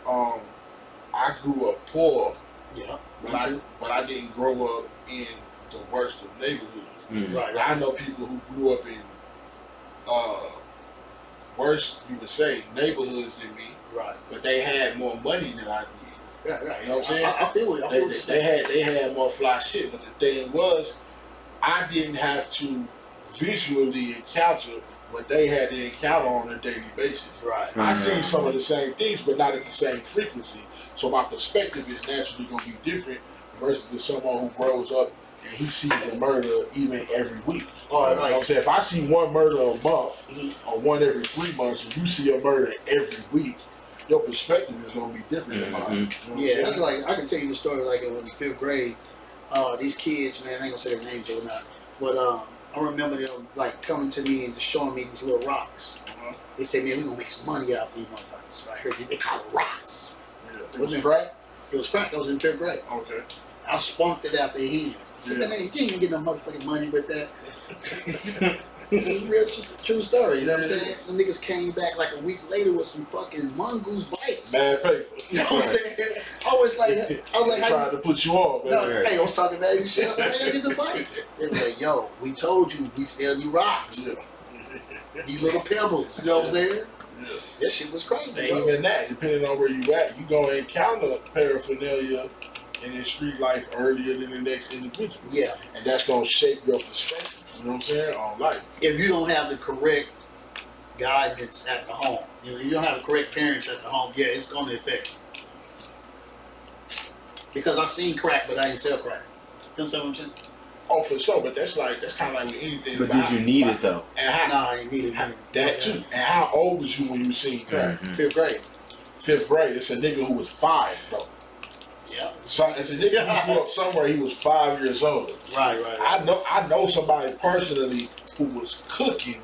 I grew up poor. Yeah. But I didn't grow up in the worst of neighborhoods. Right. I know people who grew up in worse, you would say, neighborhoods than me. Right. But they had more money than I did. Right. You know what I'm saying? I feel what you're saying. They had more fly shit. But the thing was, I didn't have to visually encounter what they had to encounter on a daily basis. Right. I seen some of the same things, but not at the same frequency. So my perspective is naturally going to be different versus someone who grows up and he sees a murder even every week. You know what I'm saying? If I see one murder a month or one every 3 months, and you see a murder every week, your perspective is going to be different than mine. You know that's like, I can tell you the story like in the 5th grade. These kids, man, I ain't going to say their names or not, but I remember them like coming to me and just showing me these little rocks. They said, man, we're going to make some money out of these motherfuckers. So I heard they call it rocks. It was crack? It was crack. That was in 5th grade. Okay. I spunked it out their hand. I said, man, you ain't even get no motherfucking money with that. This is real, just a true story. You know what I'm saying? The niggas came back like a week later with some fucking mongoose bites. Bad paper. You know what I'm saying? I was like, trying to put you on, man. No, hey, I was talking about you shit. I was like, I get the bites. They were like, yo, we told you we sell you rocks. These little pebbles. You know what I'm saying? Yeah. That shit was crazy. And even that, depending on where you at, you gonna encounter paraphernalia in your street life earlier than the next individual. Yeah. And that's gonna shape your perspective. You know what I'm saying? On life. If you don't have the correct guidance at the home, you don't have the correct parents at the home, yeah, it's gonna affect you. Because I seen crack, but I didn't sell crack. You understand what I'm saying? Oh, for sure, but that's kind of like with anything. But did you need it though? And how, no, I didn't need it. That too. And how old was you when you seen crack? 5th grade. 5th grade. It's a nigga who was 5 though. Yeah. So it's a nigga who grew up somewhere. He was 5 years old. Right. I know somebody personally who was cooking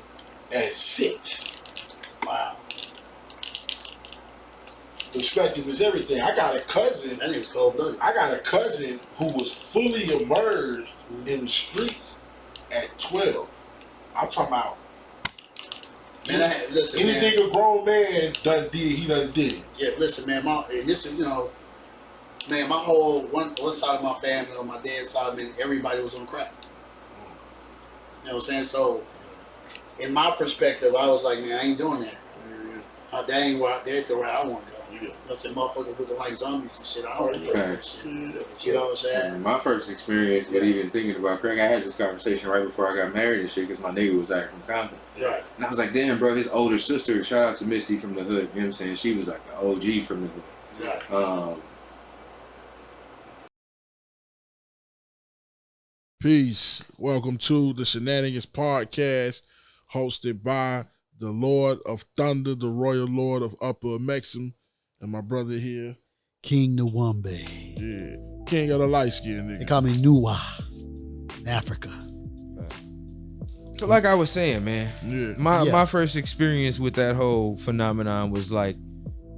at 6. Wow. Perspective is everything. I got a cousin. That nigga's cold-blooded. I got a cousin who was fully immersed in the streets at 12. I'm talking about. Man, listen, anything man. A grown man done did, he done did. Yeah, listen, man. This is, man, my whole one side of my family, on my dad's side, man, everybody was on crack. You know what I'm saying? So, in my perspective, I was like, man, I ain't doing that. That ain't the route I want to go. You know what I'm saying? Motherfuckers looking like zombies and shit. I don't want that shit. You know what I'm saying? My first experience with even thinking about crack, I had this conversation right before I got married and shit because my nigga was out from Compton. Right. And I was like, damn, bro, his older sister, shout out to Misty from the hood, you know what I'm saying? She was like the OG from the hood. Right. Peace. Welcome to the Shenanigans podcast, hosted by the Lord of Thunder, the Royal Lord of Upper Mexim, and my brother here, King Nuwamba. Yeah, King of the light skin nigga. They call me Nuwa in Africa. So like I was saying, man, Yeah. my first experience with that whole phenomenon was like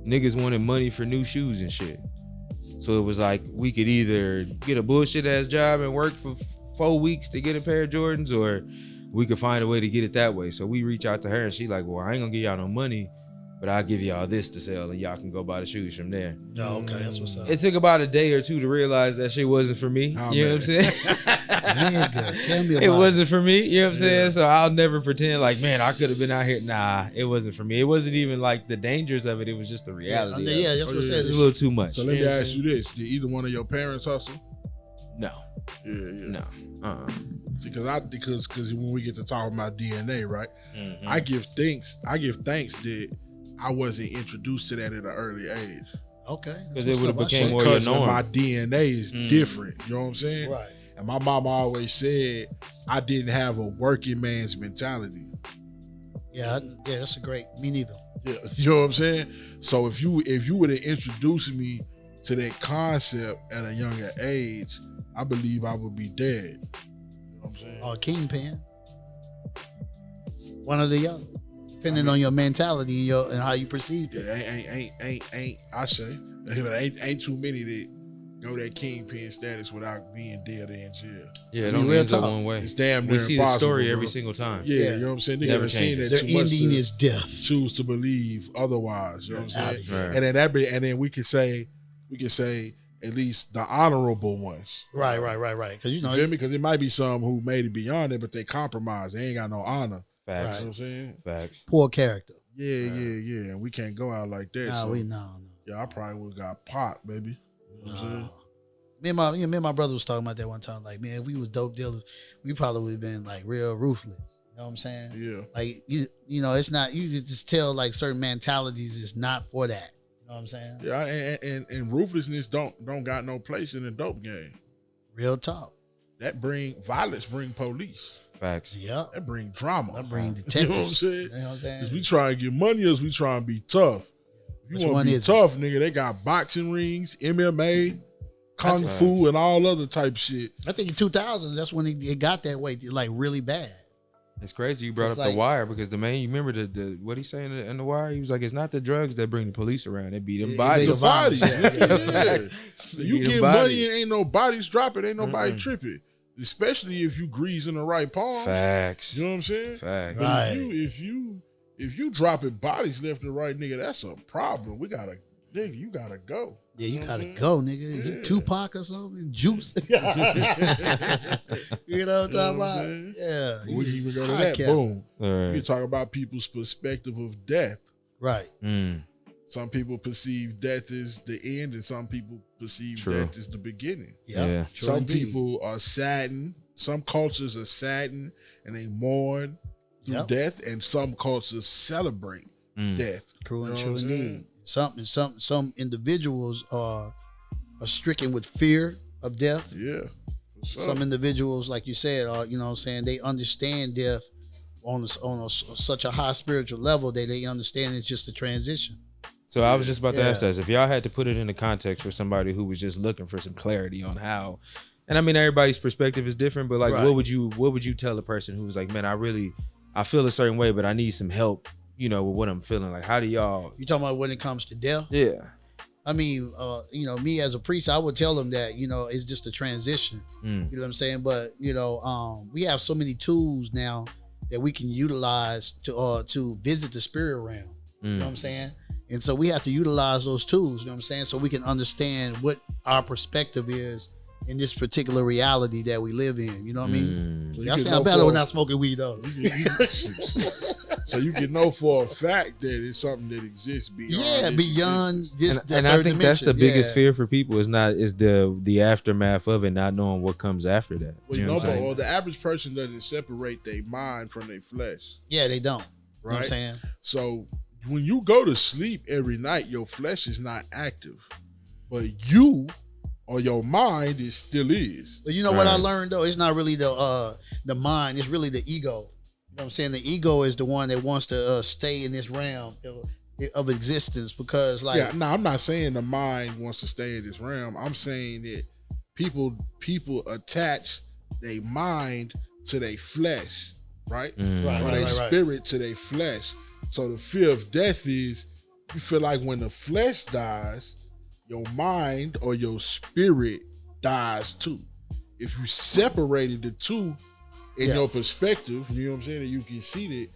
niggas wanted money for new shoes and shit. So it was like we could either get a bullshit ass job and work for 4 weeks to get a pair of Jordans, or we could find a way to get it that way. So we reach out to her and she like, well, I ain't gonna give y'all no money, but I'll give y'all this to sell and y'all can go buy the shoes from there. Oh, okay, that's what's up. It took about a day or two to realize that shit wasn't for me. Oh, you know man. what I'm saying? Nigga, tell me about It wasn't for me. You know what I'm saying? So I'll never pretend like, man, I could have been out here. Nah, it wasn't for me. It wasn't even like the dangers of it. It was just the reality. Yeah, of it. that's what I said. It's a little too much. So let me ask you this: did either one of your parents hustle? No. Yeah. No. Because when we get to talk about DNA, right? Mm-hmm. I give thanks that I wasn't introduced to that at an early age. Okay. Because it would have became more your Because norm. my DNA is different. You know what I'm saying? Right. And my mama always said I didn't have a working man's mentality. Yeah, that's a great. Me neither. Yeah, you know what I'm saying? So if you would have introduced me to that concept at a younger age, I believe I would be dead. You know what I'm saying? Or kingpin. One or the other. Depending on your mentality and how you perceive it. Ain't I say ain't too many that go that kingpin status without being dead or in jail. Yeah, it I mean, only real ends up talk. one way. It's damn near We see the impossible, story bro. every single time. Yeah, you know what I'm saying? Nigga Never done seen changes. that Their too much ending to is death. choose to believe otherwise. You know what I'm saying? Right. And then and then we can say at least the honorable ones. Right. Because You feel me? Because it might be some who made it beyond it, but they compromised. They ain't got no honor. Facts. You know what I'm saying? Facts. poor character. Yeah. And we can't go out like that. Nah, so, no. yeah, I probably would have got popped, baby. You know what I'm saying? Me and my brother was talking about that one time. Like, man, if we was dope dealers, we probably would have been like real ruthless. You know what I'm saying? Yeah. Like you know, it's not. You can just tell like certain mentalities is not for that. You know what I'm saying? Yeah, and ruthlessness don't got no place in the dope game. Real talk. That violence bring police. Facts. Yep. That bring drama. I bring You detectives. know what I'm saying? You know what I'm saying? Is we try to get money or is we try to be tough? If Which you want one to be is it? tough, nigga, they got boxing rings, MMA, Kung That's Fu, and all other type shit. I think in 2000, that's when it got that way, like really bad. It's crazy you brought It's up like- The Wire because the man, you remember the what he saying in The Wire? He was like, it's not the drugs that bring the police around. It be them It bodies. be The bodies. violence, Yeah. You Them get bodies. money and ain't no bodies dropping, ain't nobody tripping. Especially if you greasing the right palm. Facts. You know what I'm saying? Facts. But Right. if you dropping bodies left and right, nigga, that's a problem. You gotta go. Yeah, you know gotta what I'm go, nigga. Yeah. You Tupac or something, Juice. You know what I'm talking You know what I'm about? saying? Yeah. We can even go to high that. cap. Boom. All We right. talk about people's perspective of death. Right. Mm. Some people perceive death as the end, and some people perceive True. death as the beginning. Yeah. Yeah. True Some indeed. people are saddened. Some cultures are saddened and they mourn through Yep. death, and some cultures celebrate Mm. death. True and You know true what I'm saying? indeed. Some individuals are stricken with fear of death. Yeah. for sure. Some individuals, like you said, are, you know what I'm saying, they understand death on such a high spiritual level that they understand it's just a transition. So I was just about to ask Yeah. that. If y'all had to put it into context for somebody who was just looking for some clarity on how, and I mean everybody's perspective is different, but like Right. what would you tell a person who was like, man, I feel a certain way, but I need some help, with what I'm feeling. Like how do y'all? You talking about when it comes to death? Yeah. I mean, me as a priest, I would tell them that, it's just a transition. Mm. You know what I'm saying? But, we have so many tools now that we can utilize to visit the spirit realm. You know what I'm saying? And so we have to utilize those tools, you know what I'm saying? So we can understand what our perspective is in this particular reality that we live in. You know what I mean? So See, you I can sound know better for- when I'm smoking weed though. So you can know for a fact that it's something that exists beyond. Yeah, this beyond this. And I think that's the biggest fear for people is the aftermath of it, not knowing what comes after that. Well, You know what I'm saying? or the average person doesn't separate their mind from their flesh, Yeah, they don't. You know what I'm right? saying? So when you go to sleep every night, your flesh is not active, but you or your mind still is. But you know what I Right. learned though? It's not really the mind. It's really the ego. You know what I'm saying? The ego is the one that wants to stay in this realm of existence because, like, Yeah, no, I'm not saying the mind wants to stay in this realm. I'm saying that people attach their mind to their flesh, right? Right, Or right, their right. spirit to their flesh. So the fear of death is you feel like when the flesh dies, your mind or your spirit dies too. If you separated the two in Yeah. your perspective, you know what I'm saying, and you can see that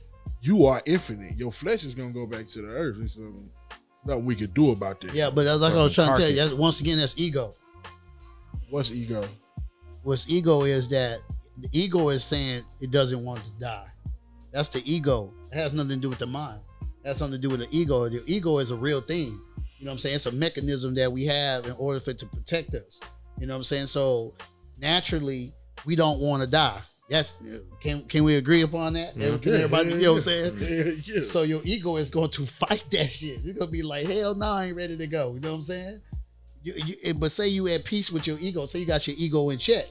you are infinite. Your flesh is gonna go back to the earth. There's nothing we could do about that. yeah, but like I was trying to tell you, Carcass. once again, that's ego. What's ego? What's ego is that the ego is saying it doesn't want to die. That's the ego. It has nothing to do with the mind. It has something to do with the ego. The ego is a real thing. You know what I'm saying? It's a mechanism that we have in order for it to protect us. You know what I'm saying? So naturally, we don't want to die. Yes, can we agree upon that? Can everybody, you know what I'm saying? Yeah. So your ego is going to fight that shit. It's gonna be like, hell no, I ain't ready to go. You know what I'm saying? But say you at peace with your ego. Say you got your ego in check.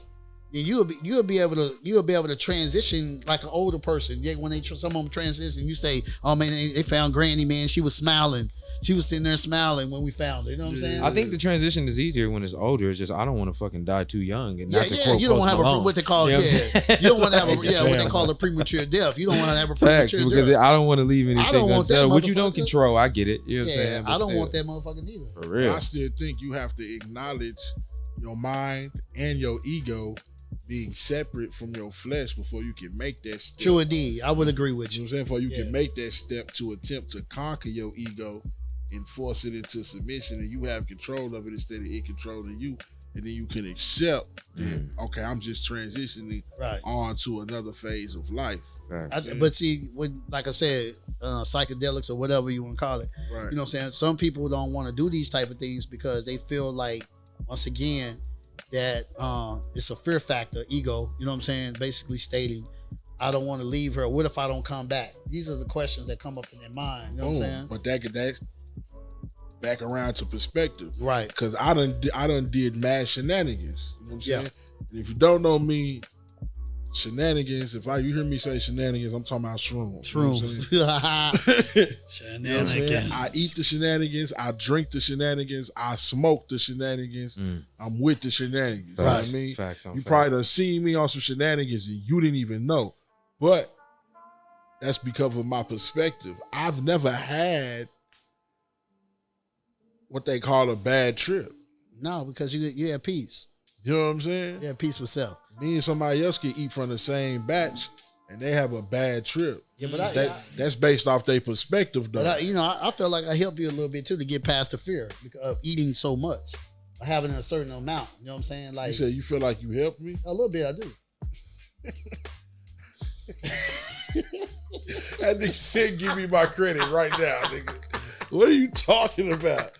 Then you'll be able to transition like an older person. Yeah, when some of them transition, you say, "Oh man, they found Granny, man. She was smiling. She was sitting there smiling when we found her." You know what I'm saying? I think the transition is easier when it's older. It's just I don't want to fucking die too young. And not to Yeah, quote you don't Post have Malone. what they call You know what I'm saying? you don't want to have what they Example. call a premature death. You don't want to have a Facts, premature because death. I don't want to leave anything don't want that unsettled. What you don't motherfucker. control, I get it. You know what I'm Yeah, saying? But I don't still, want that motherfucker either. for real. I still think you have to acknowledge your mind and your ego being separate from your flesh before you can make that step. True indeed. I would agree with You know you. what I'm saying? Before you Yeah. can make that step to attempt to conquer your ego and force it into submission, and you have control of it instead of it controlling you, and then you can accept that, okay, I'm just transitioning Right. on to another phase of life. Facts. But see, when like I said, psychedelics or whatever you want to call it, Right. you know what I'm saying? Some people don't want to do these type of things because they feel like, once again, that it's a fear factor, ego, you know what I'm saying? Basically stating, I don't want to leave her. What if I don't come back? These are the questions that come up in their mind. You know what I'm saying? But that's back around to perspective. Right. Cause I done did mad shenanigans. You know what I'm Yeah. saying? And if you don't know me, shenanigans, you hear me say shenanigans, I'm talking about shrooms. You know what I'm saying? Shrooms. You know what I'm saying? Shenanigans. I eat the shenanigans, I drink the shenanigans, I smoke the shenanigans, I'm with the shenanigans. You know what I Facts. mean? Facts on You facts. probably done seen me on some shenanigans and you didn't even know. But that's because of my perspective. I've never had what they call a bad trip. No, because you have peace. You know what I'm saying? You have peace with self. Me and somebody else can eat from the same batch and they have a bad trip. Yeah, but That's based off their perspective, though. I feel like I help you a little bit too to get past the fear of eating so much, or having a certain amount. You know what I'm saying? Like You said you feel like you helped me? a little bit, I do. That nigga said, give me my credit right now, nigga. What are you talking about?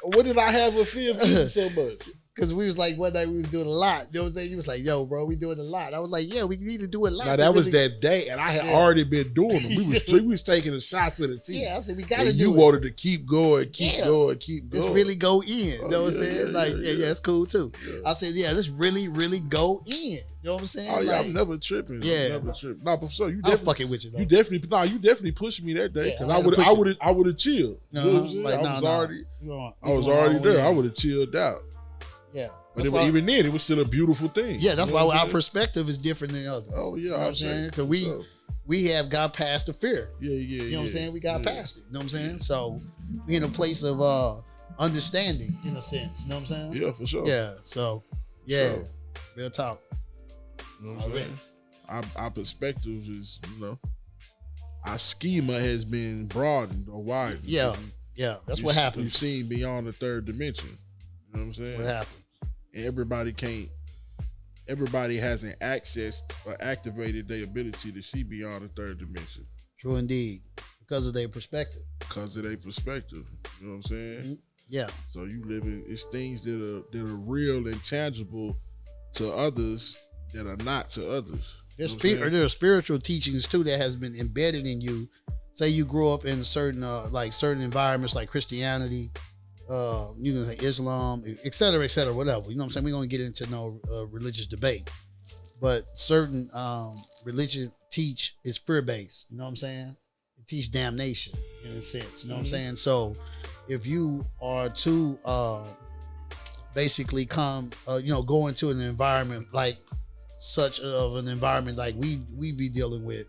What did I have a fear of eating so much? Because we was like, one night we was doing a lot. You know what I'm saying? You was like, yo, bro, we doing a lot. I was like, yeah, we need to do a lot. Now, to that was really- that day, and I had already been doing them. We was taking the shots of the team. Yeah, I said, we got to And do you it. wanted to keep going, keep Yeah. going, keep going. Let's really go in. You know what I'm yeah, saying? yeah, Like, yeah. it's cool too. Yeah. I said, yeah, let's really, really go in. You know what I'm saying? Oh, yeah, Like, I'm never tripping. Yeah. I'm never tripping. No, but so you I'm definitely, fucking with you, though. you definitely pushed me that day Yeah, because I I had to would, push I you. would, I would have chilled. You know what I'm saying? Like, I was we already going there. in. I would have chilled out. Yeah. But That's why- even then, it was still a beautiful thing. Yeah, that's You know why what I'm our saying? perspective is different than others. Oh, yeah, You know what I'm saying? Because So, we have got past the fear. yeah. You know what I'm saying? We got yeah. past it. You know what I'm saying? So we in a place of understanding in a sense. You know what I'm saying? Yeah, for sure. Yeah. So yeah. So- Real talk. You know what I'm Already. saying? Our perspective is, our schema has been broadened or widened. Yeah. Yeah. That's what happened. You've seen beyond the third dimension. You know what I'm saying? What happened? And everybody hasn't accessed or activated their ability to see beyond the third dimension True indeed. Because of their perspective. because of their perspective. You know what I'm saying? Mhm. Yeah. So you living, it's things that are real and tangible to others that are not to others. There's You know what I'm saying? there are spiritual teachings too that has been embedded in you. Say you grew up in certain certain environments like Christianity, you can say Islam, et cetera, whatever. You know what I'm saying? We're gonna get into no religious debate. But certain religion teach is fear based. You know what I'm saying? It teach damnation in a sense. You know what I'm saying? So if you are to basically go into an environment like such of an environment like we be dealing with,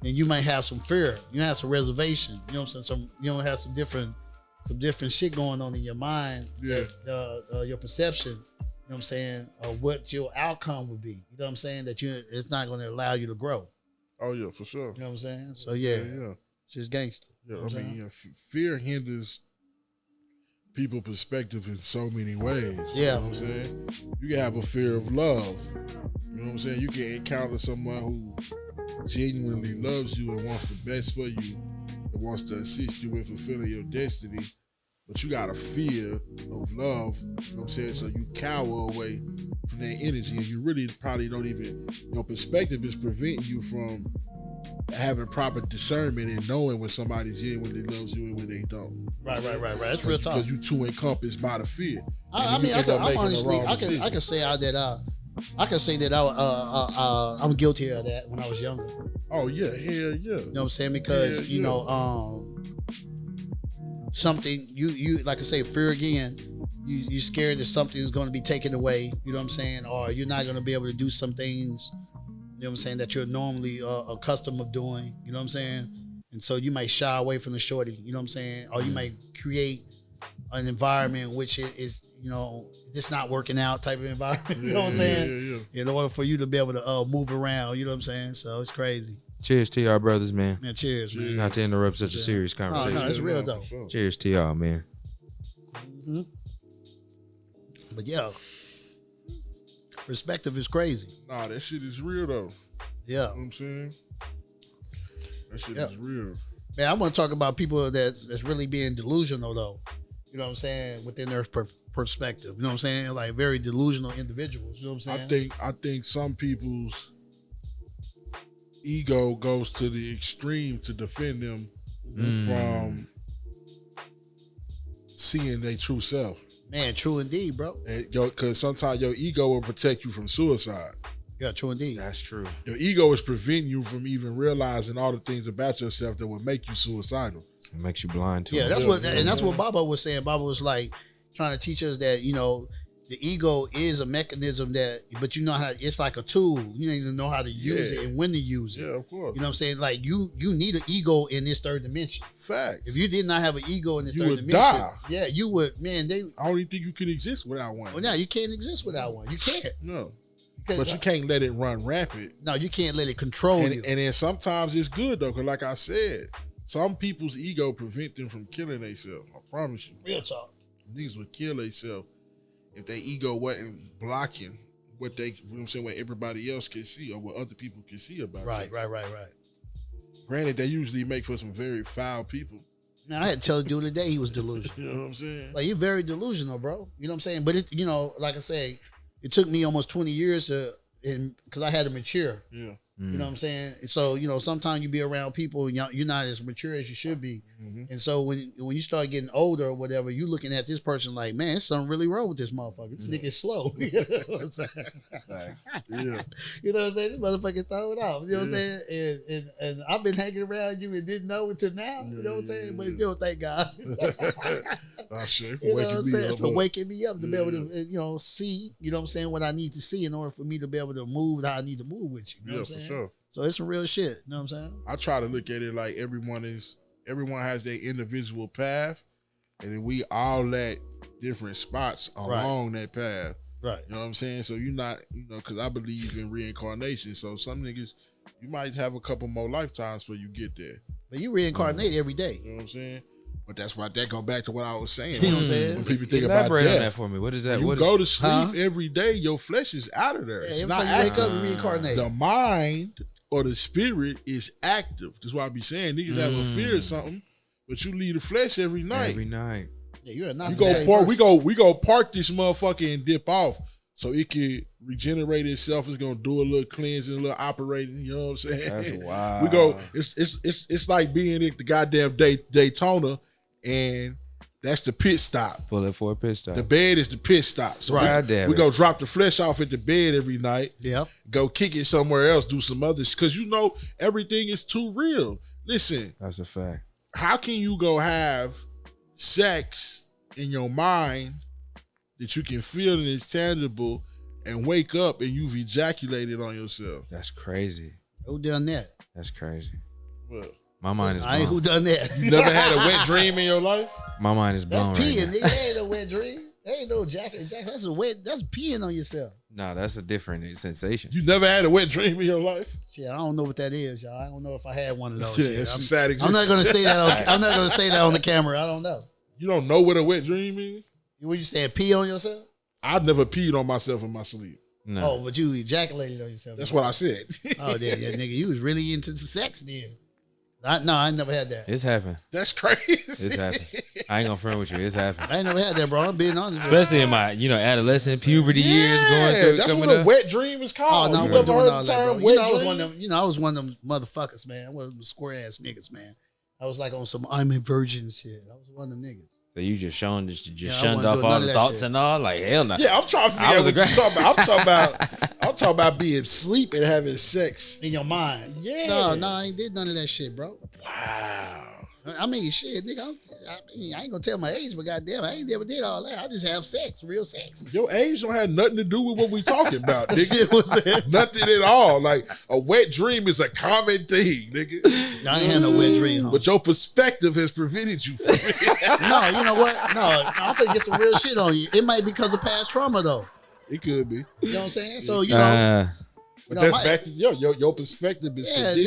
and you might have some fear, you have some reservation, you know what I'm saying? Have some different shit going on in your mind, Yeah. your perception, you know what I'm saying, of what your outcome would be. You know what I'm saying? That it's not going to allow you to grow. Oh yeah, for sure. You know what I'm saying? So yeah, yeah. it's just gangster. Yeah, You know what I'm saying? fear hinders people's perspective in so many ways. Yeah. You know what I'm saying? You can have a fear of love. You know what I'm saying? You can encounter someone who genuinely loves you and wants the best for you and wants to assist you in fulfilling your destiny, but you got a fear of love, you know what I'm saying? So you cower away from that energy and you really probably don't even, your perspective is preventing you from having proper discernment and knowing when somebody genuinely loves you and when they don't. Right. That's real talk. Because you too encompassed by the fear. I mean, I can say I'm guilty of that when I was younger. Oh yeah, hell yeah. You know what I'm saying? Because Yeah, something you like I say, fear again. You scared that something is going to be taken away. You know what I'm saying? Or you're not going to be able to do some things. You know what I'm saying? That you're normally accustomed of doing. You know what I'm saying? And so you might shy away from the shorty. You know what I'm saying? Or you might create an environment in which it is, just not working out type of environment. You know what I'm saying? Yeah. In order for you to be able to move around, you know what I'm saying? So it's crazy. Cheers to y'all brothers, man. Man, cheers, man. Not to interrupt such a serious conversation. No, it's real though. Sure. Cheers to y'all, man. Mm-hmm. But yeah, perspective is crazy. Nah, that shit is real though. Yeah. You know what I'm saying? That shit is real. Man, I want to talk about people that's really being delusional though. You know what I'm saying? Within their perspective. You know what I'm saying? Like very delusional individuals. You know what I'm saying? I think some people's ego goes to the extreme to defend them from seeing their true self. Man, true indeed, bro. Because sometimes your ego will protect you from suicide. Yeah, true indeed. That's true. Your ego is preventing you from even realizing all the things about yourself that would make you suicidal. It makes you blind to Yeah, it. that's what Baba was saying. Baba was like trying to teach us that, the ego is a mechanism but you know how it's like a tool. You need to know how to use it and when to use it. Yeah, of course. You know what I'm saying? Like you need an ego in this third dimension. Fact. If you did not have an ego in this You third would dimension, die. yeah, you would. Man, I don't even think you can exist without one. well, now you can't exist without one. You can't. No. Because, But you can't let it run rampant. No, you can't let it control you. And then sometimes it's good though, because like I said, some people's ego prevent them from killing themselves. I promise you. Real talk. Niggas would kill themselves if their ego wasn't blocking what what everybody else can see or what other people can see about it. Right. Granted, they usually make for some very foul people. Now I had to tell the dude today he was delusional. You know what I'm saying? Like you're very delusional, bro. You know what I'm saying? But it, like I say, it took me almost 20 years because I had to mature. Yeah. You know what I'm saying? So, sometimes you be around people and you're not as mature as you should be. Mm-hmm. And so when you start getting older or whatever, you looking at this person like, man, there's something really wrong with this motherfucker. This nigga is slow. You know what I'm saying? Yeah. You know what I'm saying? This motherfucker throw it off. You know what I'm saying? And I've been hanging around you and didn't know it till now. You know what I'm saying? But thank God. Shit, You know what I'm saying? For up. waking me up to be able to, see, you know what I'm saying, what I need to see in order for me to be able to move how I need to move with you. You know what I'm saying? Sure. So it's some real shit. You know what I'm saying? I try to look at it like everyone has their individual path, and then we all at different spots along that path. Right. You know what I'm saying? So you're not, because I believe in reincarnation. So some niggas, you might have a couple more lifetimes before you get there. But you reincarnate every day. You know what I'm saying? But that's why that go back to what I was saying. You know what I'm saying? When people think about Elaborate on that death, for me. What is that? you What go is, to sleep every day, your flesh is out of there. Yeah, It's every not time you wake active. up, you reincarnate. The mind or the spirit is active. That's why I be saying niggas have a fear of something, but you leave the flesh every night. every night. Yeah, you're not You the go same park. person. We go park this motherfucker and dip off so it can regenerate itself. It's gonna do a little cleansing, a little operating. You know what I'm saying? That's wild. We go. It's like being at the goddamn Daytona, and that's the pit stop. Pull it for a pit stop. The bed is the pit stop. So Right. we go drop the flesh off at the bed every night. Yep. Go kick it somewhere else. Do some others because everything is too real. Listen, That's a fact. how can you go have sex in your mind that you can feel and it's tangible and wake up and you've ejaculated on yourself? That's crazy. Who done that? That's crazy. Well, My mind is I ain't blown. who done that. you never had a wet dream in your life? My mind is blown That's right peeing, now. nigga. That ain't no wet dream. That ain't no jacket. That's peeing on yourself. No, that's a different sensation. You never had a wet dream in your life? Shit, I don't know what that is, y'all. I don't know if I had one of those. Shit, Shit. it's a sad I'm not existence. gonna say that. I'm not gonna say that on the camera. I don't know. You don't know what a wet dream is? What you saying? Pee on yourself? I've never peed on myself in my sleep. No. Oh, but you ejaculated on yourself. That's what I said. Oh, yeah, nigga, you was really into the sex then. I never had that. It's happened. That's crazy. It's happened. I ain't gonna front with you. It's happened. I ain't never had that, bro. I'm being honest. with you. Especially in my, adolescent puberty years going through. That's coming what a up. wet dream is Oh called. no, You I'm never doing heard all the that, bro. term You wet know, I was dream? one of them. I was one of them motherfuckers, man. I was them square ass niggas, man. I was like on some I'm a virgin shit. I was one of them niggas. So you just I shunned wasn't off doing all none the of that thoughts shit. and all. Like hell no. Yeah, I'm trying to I figure out was what a you're talking about. I'm talking about being asleep and having sex. In your mind. Yeah. No, I ain't did none of that shit, bro. Wow. I mean, shit, nigga. I ain't gonna tell my age, but goddamn, I ain't never did all that. I just have sex, real sex. Your age don't have nothing to do with what we talking about, nigga. What's that? Nothing at all. Like a wet dream is a common thing, nigga. I ain't had no wet dream, huh? But your perspective has prevented you from it. No, you know what? No, I'm finna get some real shit on you. It might be because of past trauma, though. It could be. You know what I'm saying? So, you know. But that's back to your perspective is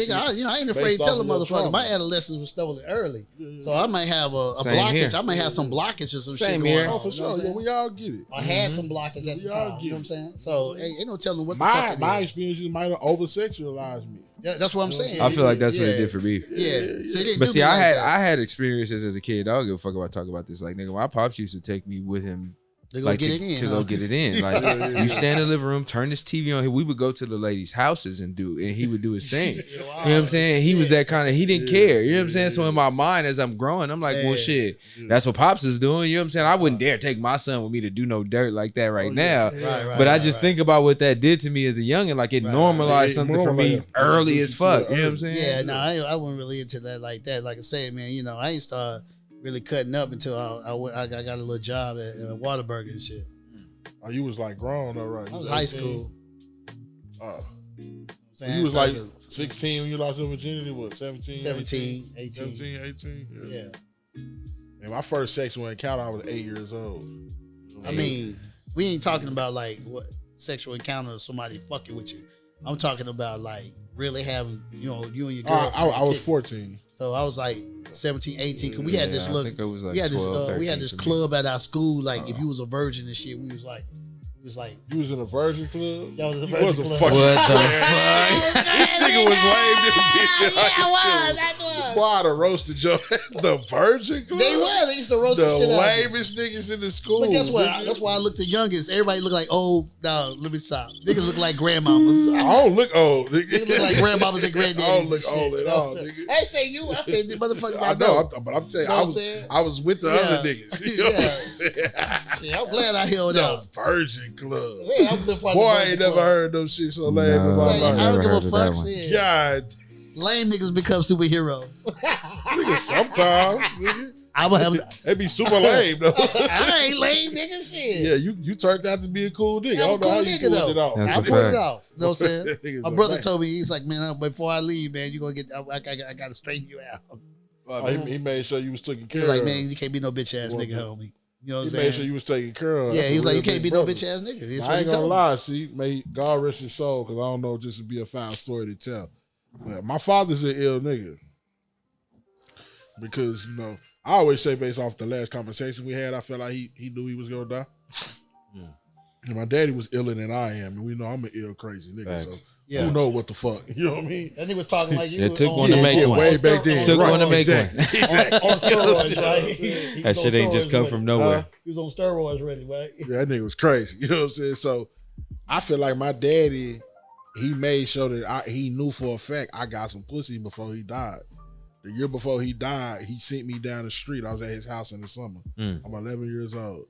nigga, I ain't afraid to tell a motherfucker. My adolescence was stolen early. So I might have a blockage. Here. I might have some blockage or some Same shit here. going on. Oh, for sure. Yeah, we all get it. I had some blockage at the time. You know what I'm saying? So ain't no telling what the My fuck it is. experiences might have over sexualized me. Yeah, that's what I'm saying. I feel like that's what it did for me. Yeah. But see, I had experiences as a kid. I don't give a fuck about talking about this. Like, nigga, my pops used to take me with him. They go Like get to, it in. to huh? go get it in. Like you stand in the living room, turn this TV on. We would go to the ladies' houses and he would do his thing. You know what I'm saying? He was that kind of, he didn't care. You know what I'm saying? So in my mind, as I'm growing, I'm like, well, shit, that's what Pops is doing. You know what I'm saying? I wouldn't dare take my son with me to do no dirt like that right now. But I just think about what that did to me as a youngin'. Like it normalized something for me early as fuck. You know what I'm saying? Yeah, no, I wasn't really into that like that. Like I said, man, you know, I ain't start really cutting up until I got a little job at Whataburger and shit. Oh, you was like grown, all right. I was high school. You was like 16 when you lost your virginity. What, 17? 17, 18. 17, 18? Yeah. And my first sexual encounter, I was 8 years old. I mean, we ain't talking about like what sexual encounter of somebody fucking with you. I'm talking about like really having, you know, you and your girl. I was 14. So I was like 17, 18. Cause we had this look. I think it was like We had this. 12, We had this 13 club at our school. Like if you was a virgin and shit, we was like. You was in a virgin club? That was a You virgin was a club. fucking What the fuck? This nigga was lame than a bitch in high That school. was. Boy, I'd have roasted your the virgin club. They were. They used to roast The the shit out of me. lamest niggas in the school. But guess what? nigga. That's why I look the youngest. Everybody look like old. No, let me stop. Niggas look like grandmamas. I don't look old, nigga. Niggas look like grandmamas and granddaddies. I don't look and shit. old at You know all, what I'm saying? nigga. I ain't say you. I said the motherfuckers I I know, know. but I'm telling you, Know what I'm saying? I was with the Yeah. other niggas. You know what I'm saying? Shit, I'm glad I held The out. virgin club. Yeah, I'm the part Boy, of the I ain't virgin never club. heard no shit so lame in No. my Say, I life. don't Never give a heard of that fuck. one. Shit. God, Lame niggas become superheroes. nigga, sometimes, nigga. I would have. They be super lame, though. I ain't lame nigga shit. Yeah, you turned out to be a cool nigga. I I'm a don't know cool how you nigga pulled though. it off. That's I a pulled fact. it off. You know what I'm saying? Niggas My are brother lame. told me, he's like, man, before I leave, man, you gonna get. I got to straighten you out. Oh, he made sure you was taken He care was of. like, man, you can't be no bitch ass Well, nigga, homie. You know what I'm he saying? made sure you was taken care of. Yeah, That's he a was like, real you can't big be no brother. bitch ass nigga. That's I what he ain't gonna told me. lie, see, may God rest his soul, because I don't know if this would be a foul story to tell. But my father's an ill nigga. Because, you know, I always say based off the last conversation we had, I felt like he knew he was gonna die. And my daddy was iller than I am, and we know I'm an ill crazy nigga. Facts. So Yeah. who know what the fuck? You know what I mean? That nigga was talking like you. It took on- one to make one. way back then. Took Right, one to make exactly. one. on steroids, right? He That was shit on ain't just steroids come ready. from nowhere. He was on steroids ready, right? Yeah, that nigga was crazy. You know what I'm saying? So I feel like my daddy, he made sure that he knew for a fact I got some pussy before he died. The year before he died, he sent me down the street. I was at his house in the summer. I'm 11 years old.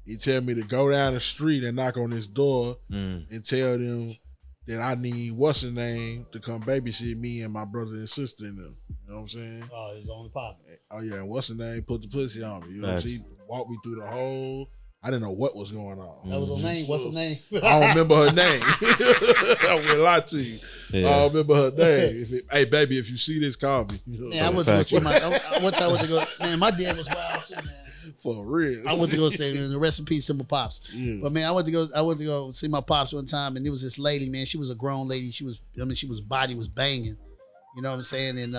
He tell me to go down the street and knock on his door and tell them that I need what's her name to come babysit me and my brother and sister and them. You know what I'm saying? Oh, he's only popping. Oh yeah, and what's her name put the pussy on me. You know, Nice. she walked me through the whole. I didn't know what was going on. That was her name. What's her name? I don't remember her name. I will lie to you. Yeah. I don't remember her name. Hey, baby, if you see this, call me. You know, Man, I went to go see my. One time I went to go. Man, my dad was wild too, man. for real. I went to go say, rest in peace to my pops. Yeah. But man, I went to go see my pops one time, and there was this lady, man. She was a grown lady. She was body was banging. You know what I'm saying? And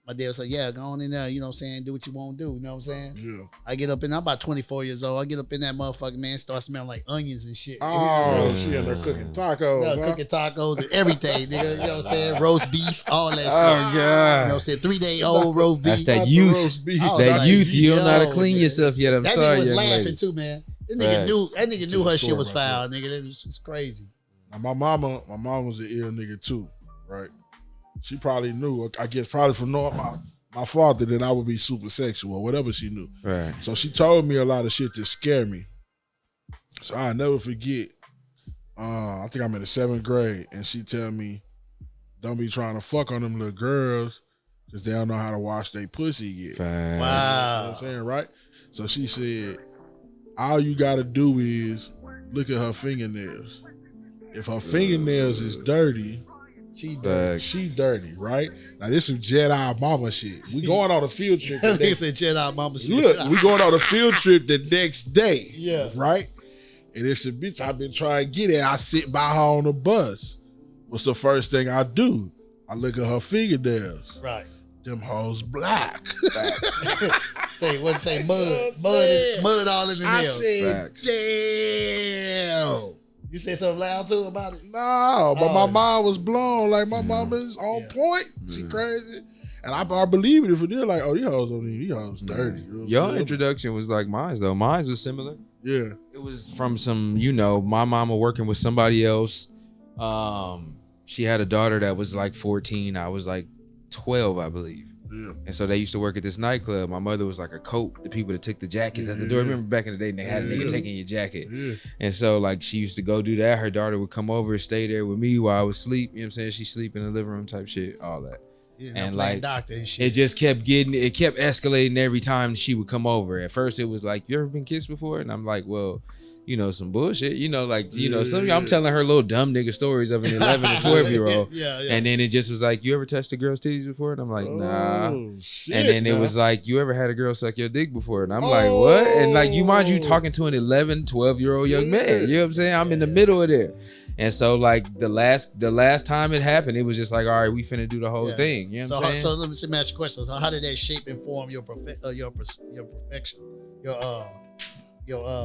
my dad was like, yeah, go on in there. You know what I'm saying? Do what you want to do. You know what I'm saying? Yeah. I get up in, I'm about 24 years old. I get up in that motherfucking, man, start smelling like onions and shit. Oh, she in there cooking tacos. No, Huh? cooking tacos and everything, nigga. You know what I'm saying? Roast beef, all that shit. Oh You know what God. I'm saying? 3-day-old roast beef. That's that Not the youth. roast beef. I was That like, youth. You don't know how to yo, clean man. yourself yet. I'm That sorry, nigga was young laughing lady. too, man. That Facts. nigga knew her shit was story right foul, nigga. That was just crazy. Now, my mom was an ill nigga too, right? She probably knew, I guess probably from knowing my father, that I would be super sexual or whatever she knew. Right. So she told me a lot of shit that scared me. So I'll never forget, I think I'm in the 7th grade, and she tell me, don't be trying to fuck on them little girls, because they don't know how to wash their pussy yet. Facts. You know Wow. what I'm saying, right? So she said, all you gotta do is look at her fingernails. If her fingernails is dirty, She Facts. she dirty, right? Now this some Jedi mama shit. We going on a field trip. That the nigga next- said Jedi mama shit. Look, we going on a field trip the next day. Yeah. Right? And it's a bitch I've been trying to get at. I sit by her on the bus. What's the first thing I do? I look at her fingernails. Right. Them hoes black. Say mud all in the I nails. said, Facts. damn. You said something loud too about it? No, but Oh. my mind was blown. Like my mama is on point. She crazy. And I believe it if it did like, oh, these hoes don't need, these hoes dirty. You know what I'm Your saying? introduction was like mine's though. Mine's was similar. Yeah. It was from some, my mama working with somebody else. She had a daughter that was like 14. I was like 12, I believe. Yeah. And so they used to work at this nightclub. My mother was like a coat, the people that took the jackets at the door. Yeah. Remember back in the day, they had a nigga Yeah. taking your jacket. Yeah. And so like she used to go do that. Her daughter would come over and stay there with me while I was asleep. You know what I'm saying? She sleep in the living room type shit, all that. Yeah, And and like, doctor and shit. It just kept escalating every time she would come over. At first it was like, you ever been kissed before? And I'm like, well, some bullshit. Some of y'all, I'm telling her little dumb nigga stories of an 11 or 12-year-old. Yeah. And then it just was like, you ever touched a girl's titties before? And I'm like, nah. Oh, shit, And then it nah. was like, you ever had a girl suck your dick before? And I'm like, what? And like, you mind you talking to an 11, 12-year-old young man. You know what I'm saying? I'm in the middle of there. And so like the last time it happened, it was just like, all right, we finna do the whole Yeah. thing. You know what I'm saying? So let me ask you a question. So how did that shape and form your perfection, your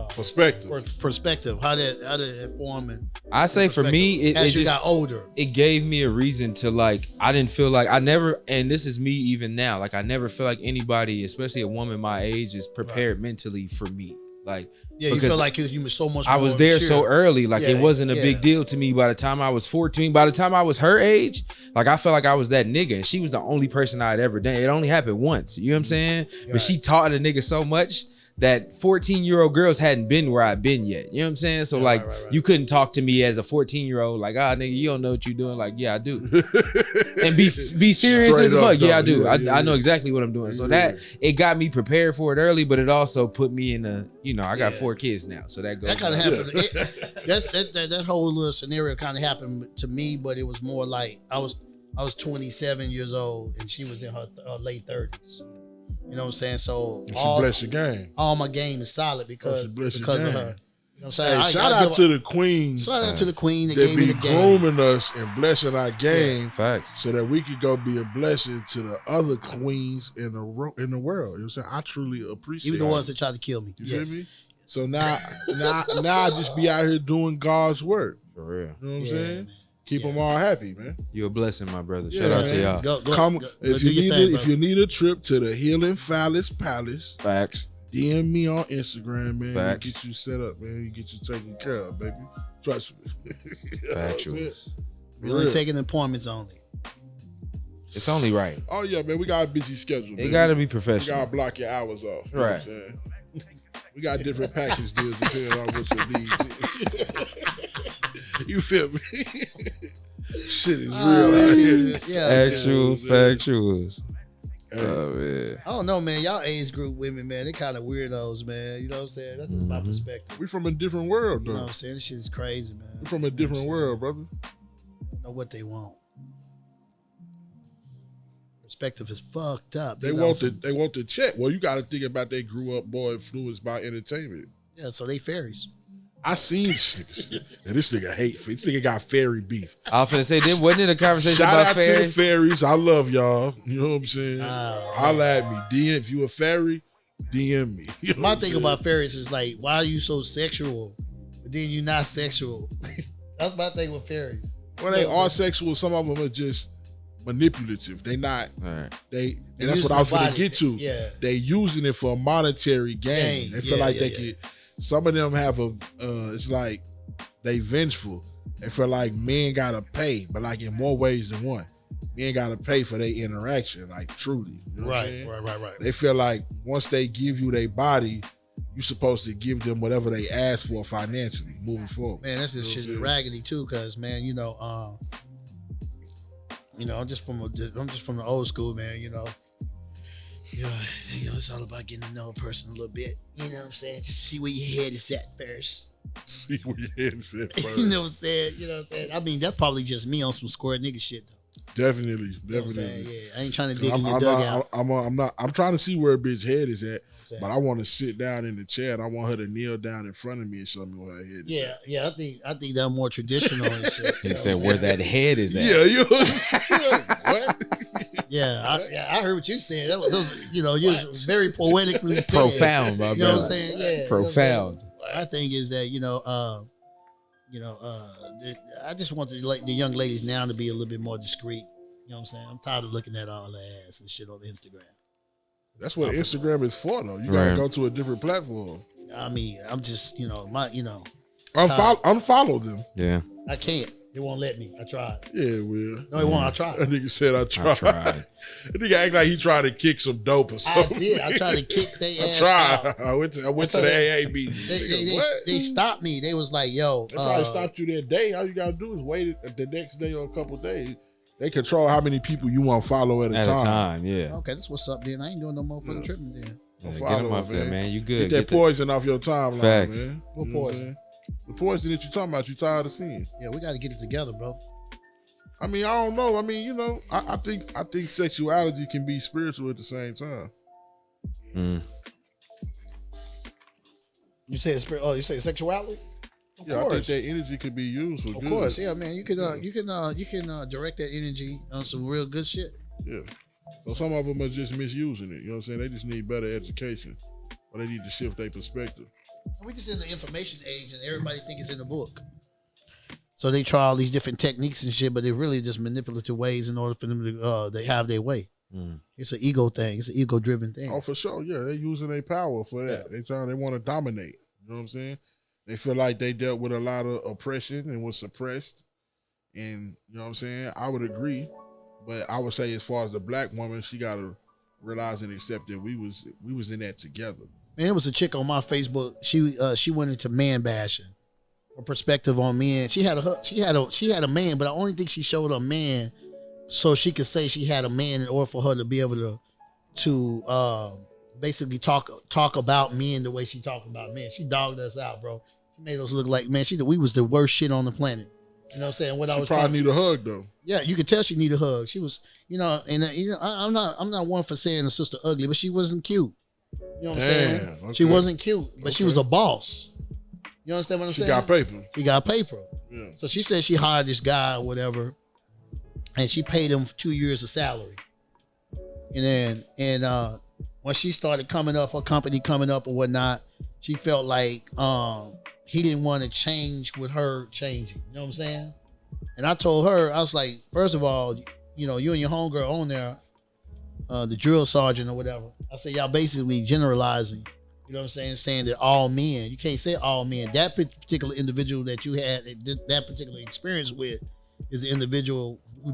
perspective. perspective? How did it form? And I say for me, it as you just got older, it gave me a reason to like, I didn't feel like and this is me even now, like I never feel like anybody, especially a woman my age, is prepared mentally for me. Like, yeah, you because feel like you were so much. I was more there mature. so early, like Yeah, it wasn't a yeah. big deal to me by the time I was 14. By the time I was her age, like I felt like I was that nigga, and she was the only person I'd ever done. It only happened once, you know what I'm saying? But she taught a nigga so much that 14-year-old girls hadn't been where I'd been yet. You know what I'm saying? So like, right. you couldn't talk to me as a 14-year-old like, nigga, you don't know what you're doing. Like, yeah, I do. And be serious Straight as up, fuck. Yeah, I though. do. Yeah, I know exactly what I'm doing. So that it got me prepared for it early, but it also put me in I got 4 kids now, so that goes. That kind of happened. That whole little scenario kind of happened to me, but it was more like I was 27 years old and she was in her late 30s. You know what I'm saying? So And she bless your game. all my game is solid because she bless your of game. her. You know what I'm saying? Hey, shout out to the queen shout out to the queen that that gave me be the game. grooming us and blessing our game Facts. so that we could go be a blessing to the other queens in the world. You know what I'm saying? I truly appreciate Even the it. ones that tried to kill me. You Yes. feel me? So now I just be out here doing God's work. For real. You know what I'm Yeah, saying? man. Keep them all happy, man. You're a blessing, my brother. Yeah, Shout out to man. y'all. Go If do you your need thing, if you need a trip to the Healing Phallus Palace, Facts. DM me on Instagram, man. Facts. We get you set up, man. We get you taken care of, baby. Trust me. Factuals. We're only taking appointments only. It's only right. Oh yeah, man. We got a busy schedule. It man. gotta be We professional. gotta block your hours off. You know Right. what I'm saying? We got different package deals depending on what your needs. You feel me? Shit is real out here. Yeah. Factuals. Hey, Oh man. I don't know, man. Y'all age group women, man, they kind of weirdos, man. You know what I'm saying? That's just my perspective. we from a different world, You know though. what I'm saying? This shit is crazy, man. We from a different world, brother. Know what they want. Perspective is fucked up. They want the check. Well, you got to think about they grew up more influenced by entertainment. Yeah, so they fairies. I seen this nigga. And this nigga hate. This nigga got fairy beef. I was finna say, then wasn't it a conversation Shout about out to the fairies? fairies. I love y'all. You know what I'm saying? Oh, Holla at me. DM if you a fairy, DM me. You know My what I'm thing saying? about fairies is like, why are you so sexual, but then you're not sexual? That's my thing with fairies. Well, they are sexual. Some of them are just manipulative. They not. All right. And They that's use what I was their gonna body. get to. Yeah. They using it for a monetary gain. They feel like they could. Some of them have a. It's like they vengeful. They feel like men gotta pay, but like in more ways than one. Men gotta pay for their interaction, like truly. You know what I'm saying? Right. They feel like once they give you their body, you're supposed to give them whatever they ask for financially moving forward. Man, that's this You know shit what I'm raggedy too, cause man, You know, I'm just from the old school, man. You know, it's all about getting to know a person a little bit. You know what I'm saying? Just see where your head is at first. See where your head is at first. You know what I'm saying? I mean, that's probably just me on some square nigga shit though. Definitely. You know what I'm saying? Yeah, I ain't trying to dig in your I'm dugout. I'm trying to see where a bitch head is at, You know what I'm saying? but I want to sit down in the chair and I want her to kneel down in front of me and show me where her head is at. Yeah, I think that's more traditional and shit. He said where that head is at. Yeah, you know what I'm saying? What? I heard what you said. Those, you was very poetically said. Profound, my You know what brother. I'm saying? Yeah. Profound. My thing is that I just want the young ladies now to be a little bit more discreet. You know what I'm saying? I'm tired of looking at all the ass and shit on Instagram. That's what Instagram is for, though. You gotta go to a different platform. I mean, I'm just Unfollow them. Yeah. I can't. It won't let me. I tried. Yeah, it will. No, it won't. I tried. That nigga said I tried. I tried. That nigga act like he tried to kick some dope or I something. did. I tried to kick their ass tried. out. I went to the AA meeting. They stopped me. They was like, yo. They probably stopped you that day. All you gotta do is wait the next day or a couple days. They control how many people you want to follow at a time. Yeah. Okay, that's what's up then. I ain't doing no motherfucking tripping then. Yeah, Don't get him follow up it, there, man. man. You good. Get that poison off your timeline, Facts. man. What You know poison? I'm saying? The poison that you talking about, you tired of seeing. Yeah, we got to get it together, bro. I mean, I don't know. I mean, I think sexuality can be spiritual at the same time. You say you say sexuality? Of I think course. that energy could be used for good. Of course, yeah, man. You can direct that energy on some real good shit. Yeah. So some of them are just misusing it. You know what I'm saying? They just need better education, or they need to shift their perspective. We just in the information age, and everybody think it's in the book. So they try all these different techniques and shit, but they're really just manipulative ways in order for them to they have their way. It's an ego thing. It's an ego-driven thing. Oh, for sure. Yeah, they're using their power for that. They want to dominate. You know what I'm saying? They feel like they dealt with a lot of oppression and was suppressed. And you know what I'm saying? I would agree. But I would say as far as the black woman, she gotta realize and accept that we was in that together. Man, it was a chick on my Facebook. She went into man bashing. Her perspective on men. She had a man, but I only think she showed a man so she could say she had a man in order for her to be able to basically talk about men the way she talked about men. She dogged us out, bro. She made us look like, man, we was the worst shit on the planet. You know what I'm saying? She probably need a hug though. Yeah, you could tell she needed a hug. She was, I'm not one for saying a sister ugly, but she wasn't cute. You know what I'm saying? Okay. She wasn't cute, but she was a boss. You understand what I'm saying? She got paper. She got paper. Yeah. So she said she hired this guy or whatever, and she paid him 2 years of salary. And then when she started coming up, her company coming up or whatnot, she felt like he didn't want to change with her changing. You know what I'm saying? And I told her, I was like, first of all, you and your homegirl on there, the drill sergeant or whatever. I said, y'all basically generalizing. You know what I'm saying that all men. You can't say all men. That particular individual that you had that particular experience with is the individual who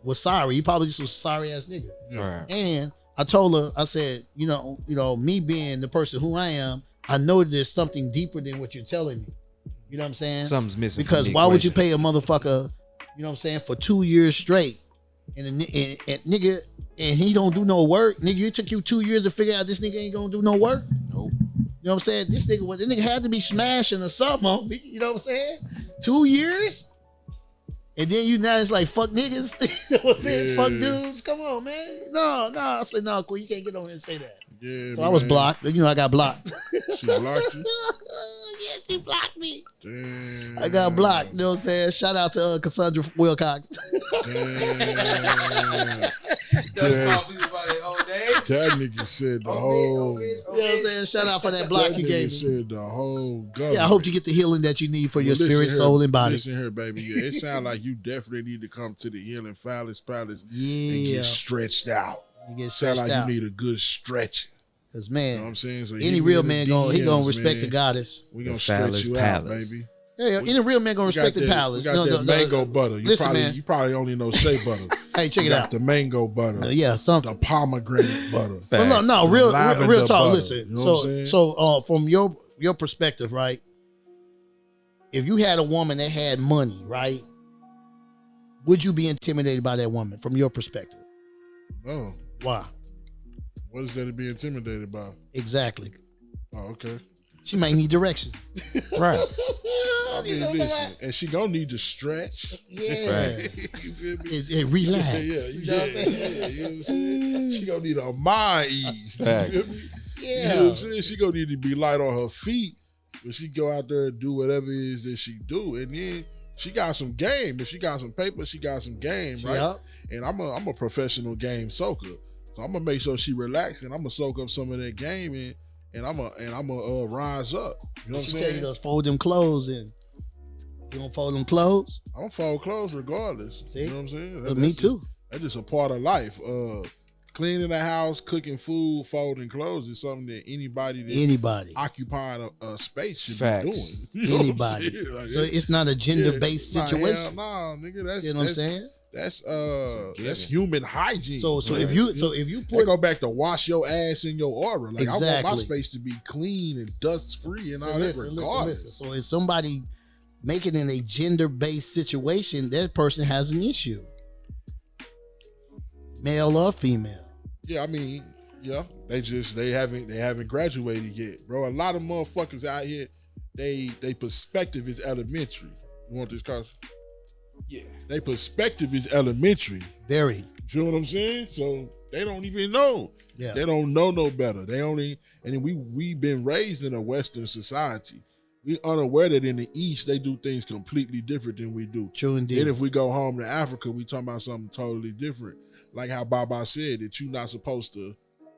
was sorry. He probably just was a sorry ass nigga. Right. And I told her, I said, me being the person who I am, I know there's something deeper than what you're telling me. You know what I'm saying? Something's missing. Because why would you pay a motherfucker, you know what I'm saying, for 2 years straight, and nigga, and he don't do no work? Nigga, it took you 2 years to figure out this nigga ain't gonna do no work? Nope. You know what I'm saying? This nigga had to be smashing or something. You know what I'm saying? 2 years? And then you now it's like, fuck niggas. You know what I'm saying? Fuck dudes. Come on, man. No. I said, no, cool. You can't get on here and say that. Yeah. So I was blocked. I got blocked. She blocked you? Yeah, she blocked me. Damn. I got blocked. You know what I'm saying? Shout out to Cassandra Wilcox. That nigga said the whole. You know what I'm saying? Shout out for that block you gave me. Said the whole government. Yeah, I hope you get the healing that you need for your Listen spirit, here, soul, and body. Listen here, baby. Yeah, it sounds like you definitely need to come to the Healing Palace and Yeah. get stretched out. You get Sound stretched like out. you need a good stretching. Because, You know what man, I'm saying? So any real man, he gonna respect the goddess. We gonna The stretch Phallus you Palace. out, baby. Yeah, any real man gonna respect the palace. We got that mango butter. You probably only know shea butter. Hey, check You it got out. the mango butter. Yeah, something. The pomegranate butter. But no, The real lavender talk. butter. Listen, You know what I'm saying? so from your perspective, right? If you had a woman that had money, right, would you be intimidated by that woman from your perspective? No. Why? What is there to be intimidated by? Exactly. Oh, okay. She might need direction. Right. I mean, listen, and she gonna need to stretch. Yeah. You feel me? And relax. Yeah, You know what I'm saying? you know what I'm saying? She gonna need her mind eased. You Facts. feel me? Yeah. You know what I'm saying? She gonna need to be light on her feet, but she go out there and do whatever it is that she do, and then she got some game. If she got some paper, she got some game, right? Yep. And I'm a professional game soaker, so I'm gonna make sure she relax, and I'm gonna soak up some of that game, and I'm gonna rise up. You know what I'm She tell you saying? to fold them clothes in. You gonna fold them clothes? I'm gonna fold clothes regardless. See? You know what I'm saying? But me too. That's just a part of life. Cleaning the house, cooking food, folding clothes is something that anybody occupying a space should Facts. be doing. You know what I'm Anybody. saying? Like, So it's not a gender-based situation. Nah, nigga, that's You know what I'm saying? That's human hygiene. So man. if you They put go back to wash your ass in your aura. Like I want my Exactly. space to be clean and dust free and so all listen, that. Regardless. listen. So if somebody make it in a gender-based situation, that person has an issue. Male or female. Yeah, I mean, yeah, they haven't graduated yet, bro. A lot of motherfuckers out here, they perspective is elementary. You want this, Carson? Yeah. They perspective is elementary. Very. You know what I'm saying? So they don't even know. Yeah. They don't know no better. They only, and then we've been raised in a Western society. We unaware that in the East they do things completely different than we do. True indeed. Then if we go home to Africa, we talking about something totally different. Like how Baba said that you're not supposed to,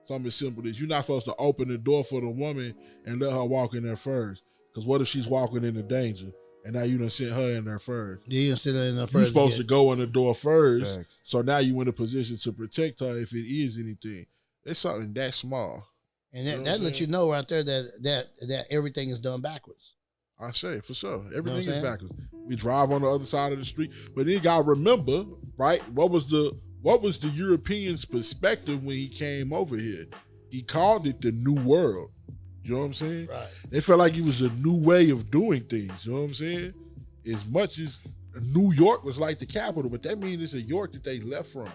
something as simple as you're not supposed to open the door for the woman and let her walk in there first. Because what if she's walking into danger and now you done sent her in there first? Yeah, you done sit in the You're first. supposed to go in the door first. Facts. So now you in a position to protect her if it is anything. It's something that small. And You know that, what that I'm lets you saying? know right there that everything is done backwards. I say for sure. what Everything I'm is saying? backwards. We drive on the other side of the street. But then you gotta remember, right? What was the European's perspective when he came over here? He called it the New World. You know what I'm saying? Right. They felt like it was a new way of doing things. You know what I'm saying? As much as New York was like the capital, but that means it's a York that they left from.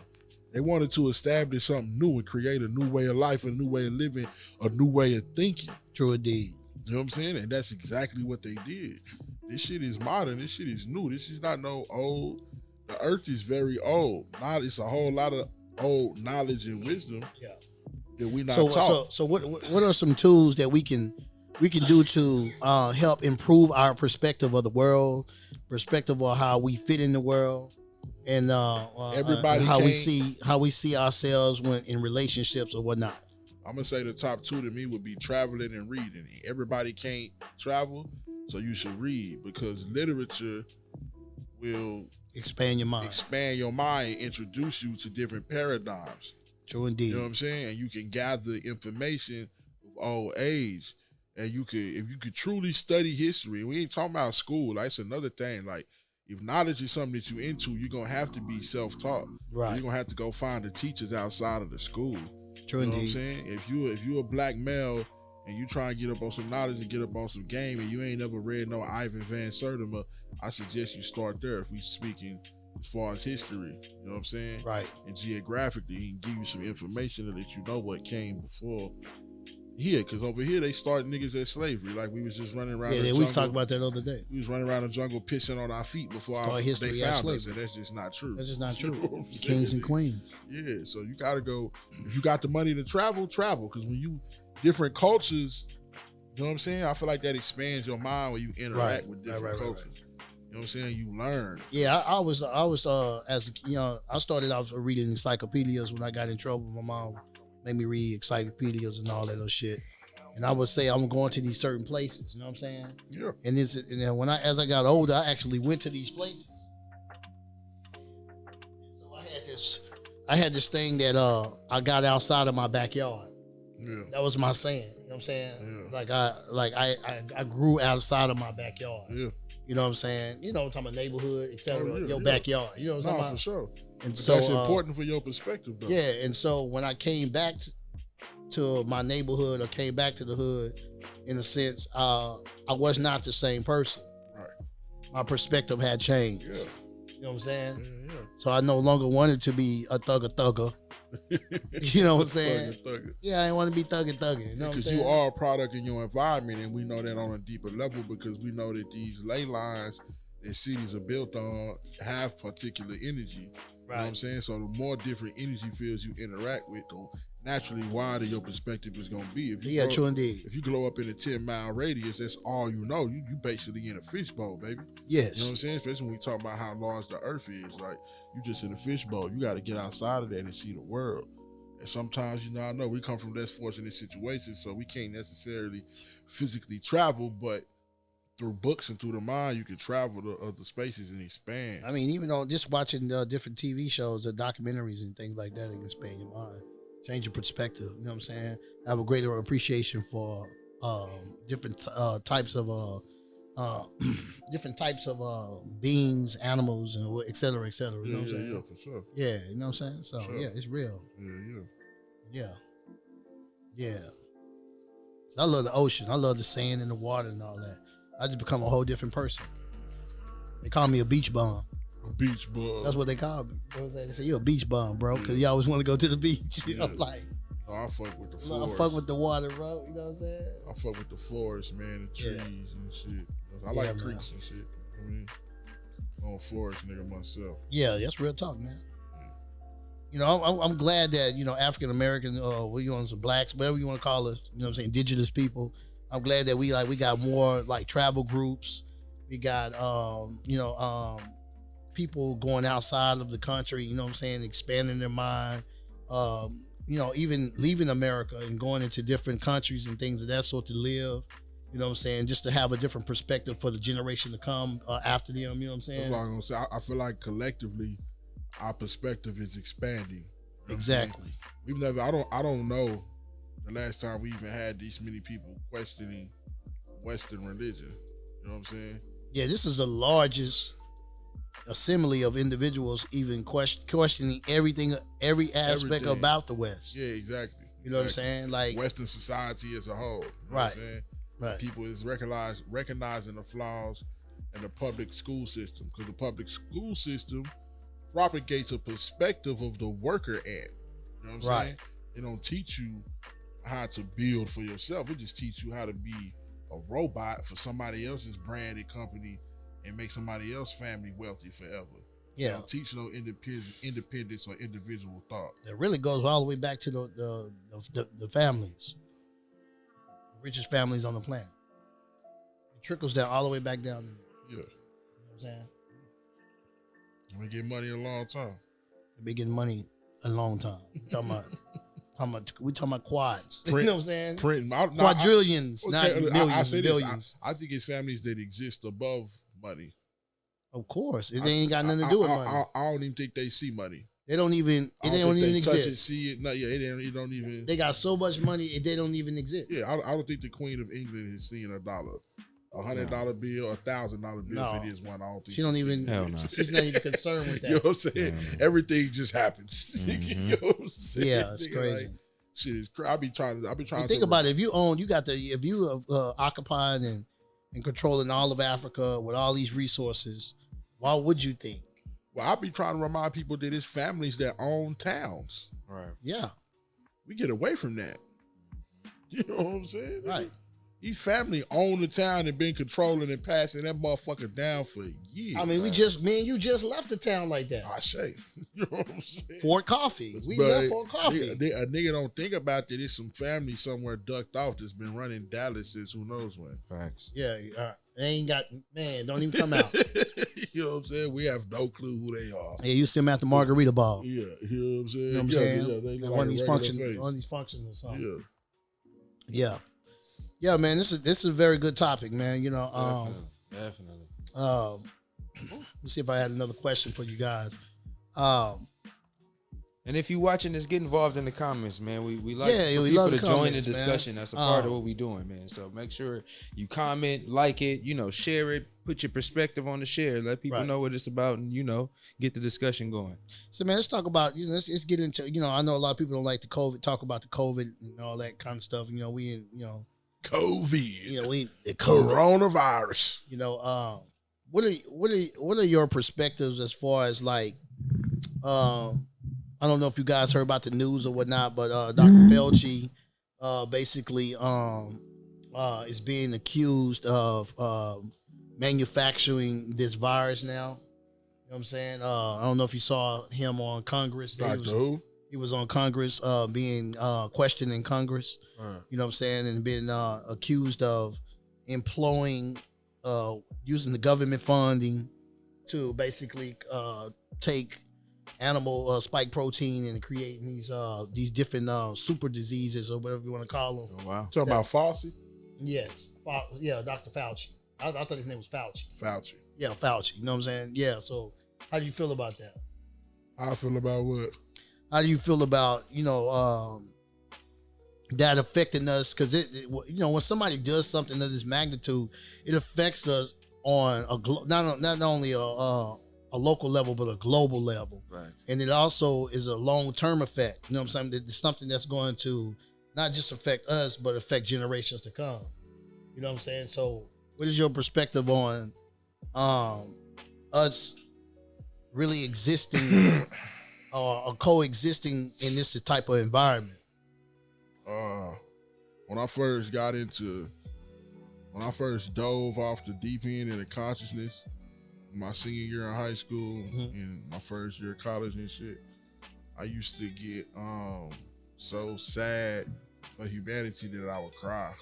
They wanted to establish something new and create a new way of life, a new way of living, a new way of thinking. True indeed. You know what I'm saying? And that's exactly what they did. This shit is modern. This shit is new. This is not no old. The earth is very old. Now it's a whole lot of old knowledge and wisdom Yeah. that we not So taught. so what are some tools that we can do to help improve our perspective of the world, perspective of how we fit in the world, and Everybody how we can't- see ourselves when in relationships or whatnot. I'm gonna say the top two to me would be traveling and reading. Everybody can't travel, so you should read because literature will Expand your mind. expand your mind, and introduce you to different paradigms. True indeed. You know what I'm saying? And you can gather information of old age. And you could, if you could truly study history, we ain't talking about school. Like, it's another thing. Like, if knowledge is something that you into, you're gonna have to be self-taught. Right. You're gonna have to go find the teachers outside of the school. True You know what I'm indeed. saying? If you a black male and you try and get up on some knowledge and get up on some game and you ain't never read no Ivan Van Sertima, I suggest you start there if we speaking as far as history. You know what I'm saying? Right. And geographically, he can give you some information that you know what came before here. Because over here, they start niggas at slavery. Like, we was just running around Yeah, the we was jungle. talking about that the other day. We was running around the jungle pissing on our feet before Start history they as found us, slavery. and that's just not true. That's just not You true. know what I'm The kings saying? and queens. Yeah, so you gotta go. If you got the money to travel. Because when you different cultures, you know what I'm saying? I feel like that expands your mind when you interact Right, with different right. cultures. You know what I'm saying? You learn. Yeah, I was as you know, I started off reading encyclopedias when I got in trouble. My mom made me read encyclopedias and all that other shit. And I would say I'm going to these certain places. You know what I'm saying? Yeah. And then as I got older, I actually went to these places. So I had this thing that I got outside of my backyard. Yeah. That was my saying. You know what I'm saying? Yeah. I grew outside of my backyard. Yeah. You know what I'm saying? You know what I'm talking about, neighborhood, etc. Oh, yeah, your yeah. backyard. You know what I'm No, talking for about? sure. And But so that's important for your perspective, though. yeah, and so when I came back to my neighborhood or came back to the hood, in a sense, I was not the same person. Right. My perspective had changed. Yeah. You know what I'm saying? Yeah, So I no longer wanted to be a thugger. yeah. You know what I'm saying? Thugger. Yeah, I didn't want to be thugging. You know what I'm Because saying? you are a product in your environment, and we know that on a deeper level because we know that these ley lines that cities are built on have particular energy. You know what I'm saying? So the more different energy fields you interact with, the naturally wider your perspective is going to be. If you True indeed. If you grow up in a 10-mile radius, that's all you know. You basically in a fishbowl, baby. Yes. You know what I'm saying? Especially when we talk about how large the earth is. Like, you just in a fishbowl. You got to get outside of that and see the world. And sometimes, I know we come from less fortunate situations, so we can't necessarily physically travel, but through books and through the mind, you can travel to other spaces and expand. I mean, even on just watching different TV shows or documentaries and things like that, it can expand your mind, change your perspective. You know what I'm saying? Have a greater appreciation for different types of beings, animals, and et cetera, et cetera. You know what I'm saying? Yeah, for sure. Yeah, you know what I'm saying? So Sure. yeah, it's real. Yeah. I love the ocean. I love the sand and the water and all that. I just become a whole different person. They call me a beach bum. A beach bum. That's what they call me. They say you're a beach bum, bro, because you always want to go to the beach. Yeah. I'm like, No, I fuck with the I forest. fuck with the water, bro. You know what I'm saying? I fuck with the forest, man, the trees and shit. I Yeah, like man. creeks and shit. I mean, I'm a forest nigga myself. Yeah, that's real talk, man. You know, I'm glad that, African American, some blacks, whatever you want to call us, you know what I'm saying, indigenous people. I'm glad that we got more like travel groups. We got, people going outside of the country, you know what I'm saying, expanding their mind, even leaving America and going into different countries and things of that sort to live, you know what I'm saying, just to have a different perspective for the generation to come after them, you know what I'm saying? That's what I'm gonna say. I feel like collectively, our perspective is expanding. You know what I'm saying? Exactly. We've never. I don't know the last time we even had these many people questioning Western religion. You know what I'm saying? Yeah, this is the largest assembly of individuals even questioning everything, every aspect Everything. about the West. Yeah, exactly. You know what I'm saying? Like, Western society as a whole. You know Right. What I'm saying? right. People is recognizing the flaws in the public school system, because the public school system propagates a perspective of the worker ant. You know what I'm Right. saying? They don't teach you how to build for yourself. It just teach you how to be a robot for somebody else's branded company and make somebody else's family wealthy forever. Yeah. They don't teach no independence or individual thought. It really goes all the way back to the families, the richest families on the planet. It trickles down all the way back down. Yeah. You know what I'm saying? I'm gonna get money a long time. They've been getting money a long time. We talking about quads. You Print- know what I'm saying? Printing Quadrillions, not millions, I say billions. I think it's families that exist above money. Of course, it ain't got nothing to do with money. I don't even think they see money. They don't even. I It don't don't think even they touch it, exist. see it. No, yeah, it don't even. They got so much money, they don't even exist. Yeah, I don't think the Queen of England has seen $1, $100 bill, $1,000 bill. No. If it is one, I don't think She don't she's even. seen Hell it. no. She's not even concerned with that. You know what I'm saying? Yeah. Everything just happens. Mhm. You know what I'm saying? Yeah, it's Nigga, crazy. Like, shit is crazy. I be trying You think about it. If you own, if you occupying and controlling all of Africa with all these resources, why would you think? Well, I be trying to remind people that it's families that own towns. Right. Yeah, We get away from that. You know what I'm saying? right. Each family own the town and been controlling and passing that motherfucker down for years. I mean, me and you just left the town like that. I say. You know what I'm saying? Fort Coffee. We But left Fort Coffee. A nigga don't think about that. There's some family somewhere ducked off that's been running Dallas since who knows when. Facts. Yeah, they ain't got, man, don't even come out. You know what I'm saying? We have no clue who they are. Yeah, you see them at the Margarita Ball. Yeah, you know what I'm saying? You know what I'm Yeah, saying? yeah, they look One like of a these regular functions, face. one of these functions or something. Yeah. Yeah, man. This is a very good topic, man. You know, Definitely. let's see if I had another question for you guys. And if you watching this, get involved in the comments, man. We like Yeah, for we people love to the join the comments, man. discussion. That's a part of what we doing, man. So make sure you comment, like it, share it, put your perspective on the share. Let people Right. know what it's about and, get the discussion going. So, man, let's talk about, let's get into, I know a lot of people don't like the COVID, talk about the COVID and all that kind of stuff. COVID. We the COVID. Coronavirus. what are your perspectives as far as like, I don't know if you guys heard about the news or whatnot, but Dr. Fauci basically is being accused of manufacturing this virus now. You know what I'm saying? I don't know if you saw him on Congress. Doctor who? He was on Congress being questioned in Congress. You know what I'm saying? And being accused of employing, using the government funding to basically take animal spike protein and creating these different super diseases or whatever you want to call them. Oh, wow. Talking about Fauci? Yes. Yeah, Dr. Fauci. I thought his name was Fauci. Fauci. Yeah, Fauci. You know what I'm saying? Yeah, so how do you feel about that? How I feel about what? How do you feel about, that affecting us? Because, when somebody does something of this magnitude, it affects us on not only a local level, but a global level. Right. And it also is a long-term effect. You know what I'm saying? It's something that's going to not just affect us, but affect generations to come. You know what I'm saying? So what is your perspective on us really existing or coexisting in this type of environment? When I first dove off the deep end of the consciousness, my senior year in high school and my first year of college and shit, I used to get so sad for humanity that I would cry.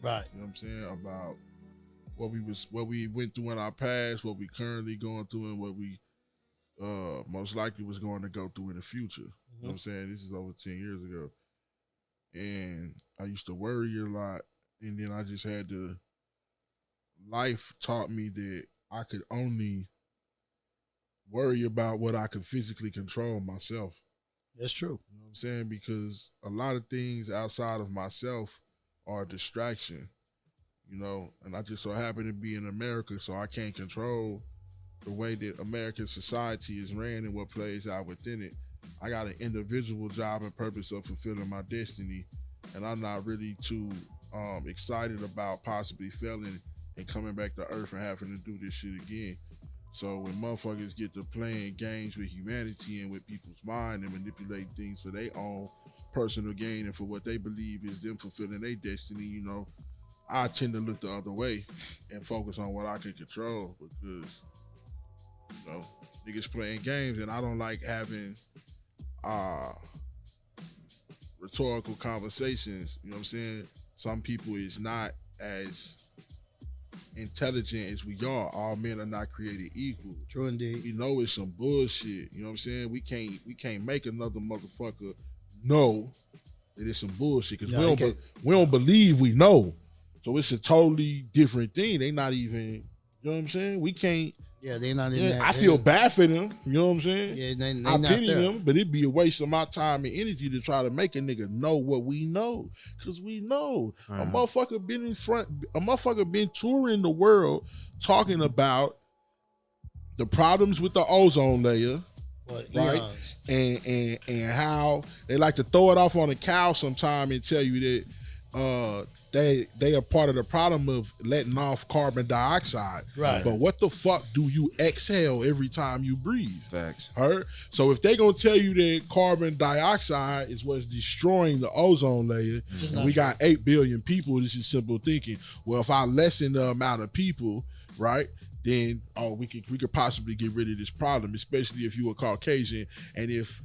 Right. You know what I'm saying? About what we went through in our past, what we currently going through, and what we most likely was going to go through in the future. You know what I'm saying? This is over 10 years ago. And I used to worry a lot, and then I just had to, life taught me that I could only worry about what I could physically control myself. That's true. You know what I'm saying? Because a lot of things outside of myself are a distraction, and I just so happen to be in America, so I can't control the way that American society is ran and what plays out within it. I got an individual job and purpose of fulfilling my destiny, and I'm not really too excited about possibly failing and coming back to earth and having to do this shit again. So when motherfuckers get to playing games with humanity and with people's mind and manipulate things for their own personal gain and for what they believe is them fulfilling their destiny, I tend to look the other way and focus on what I can control, because niggas playing games, and I don't like having rhetorical conversations. You know what I'm saying? Some people is not as intelligent as we are. All men are not created equal. True indeed. It's some bullshit. You know what I'm saying? We can't make another motherfucker know that it's some bullshit, because we don't believe we know. So it's a totally different thing. They not even, you know what I'm saying? We can't. Yeah, they not in that. I feel bad for them. You know what I'm saying? Yeah, they I not pity there. them, but it'd be a waste of my time and energy to try to make a nigga know what we know, because we know a motherfucker been touring the world talking about the problems with the ozone layer, right? And how they like to throw it off on a cow sometime and tell you that they are part of the problem of letting off carbon dioxide. Right. But what the fuck do you exhale every time you breathe? Facts. Heard? So if they gonna tell you that carbon dioxide is what's destroying the ozone layer, and we got 8 billion people, this is simple thinking. Well, if I lessen the amount of people, right, then we could possibly get rid of this problem, especially if you were Caucasian, and if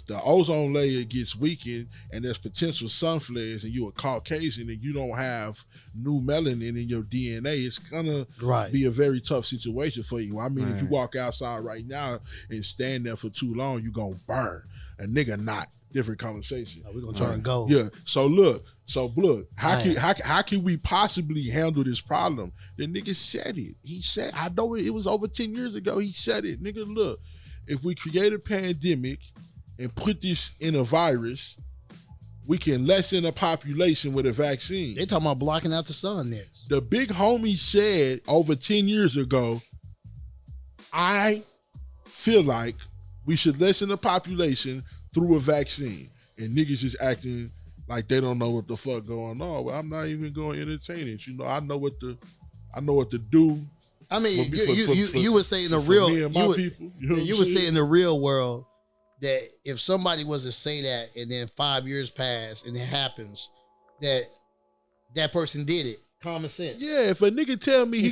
the ozone layer gets weakened and there's potential sun flares and you're a Caucasian and you don't have new melanin in your DNA, it's gonna be a very tough situation for you. I mean, if you walk outside right now and stand there for too long, you're gonna burn. A nigga not. Different conversation. We're gonna turn gold. Yeah. So look, how can we possibly handle this problem? The nigga said it. He said, I know it was over 10 years ago. He said it. Nigga, look, if we create a pandemic and put this in a virus, we can lessen the population with a vaccine. They talking about blocking out the sun next. The big homie said over 10 years ago, I feel like we should lessen the population through a vaccine, and niggas just acting like they don't know what the fuck going on. Well, I'm not even going to entertain it. I know what to do I mean, For- you would say in the for real, me and my people, you know what you I'm would saying? say in the real world that if somebody was to say that and then 5 years pass and it happens, that person did it. Common sense. Yeah, if a nigga tell me he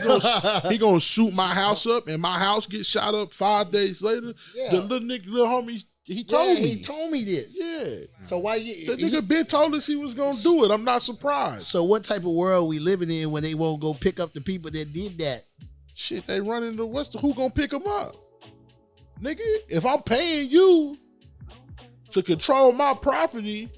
gonna shoot my house up and my house gets shot up 5 days later, Yeah. the little homie, he told me. He told me this. Yeah. So why you? The nigga been told us he was gonna do it. I'm not surprised. So what type of world we living in when they won't go pick up the people that did that? Shit, they running the who gonna pick him up? Nigga, if I'm paying you to control my property,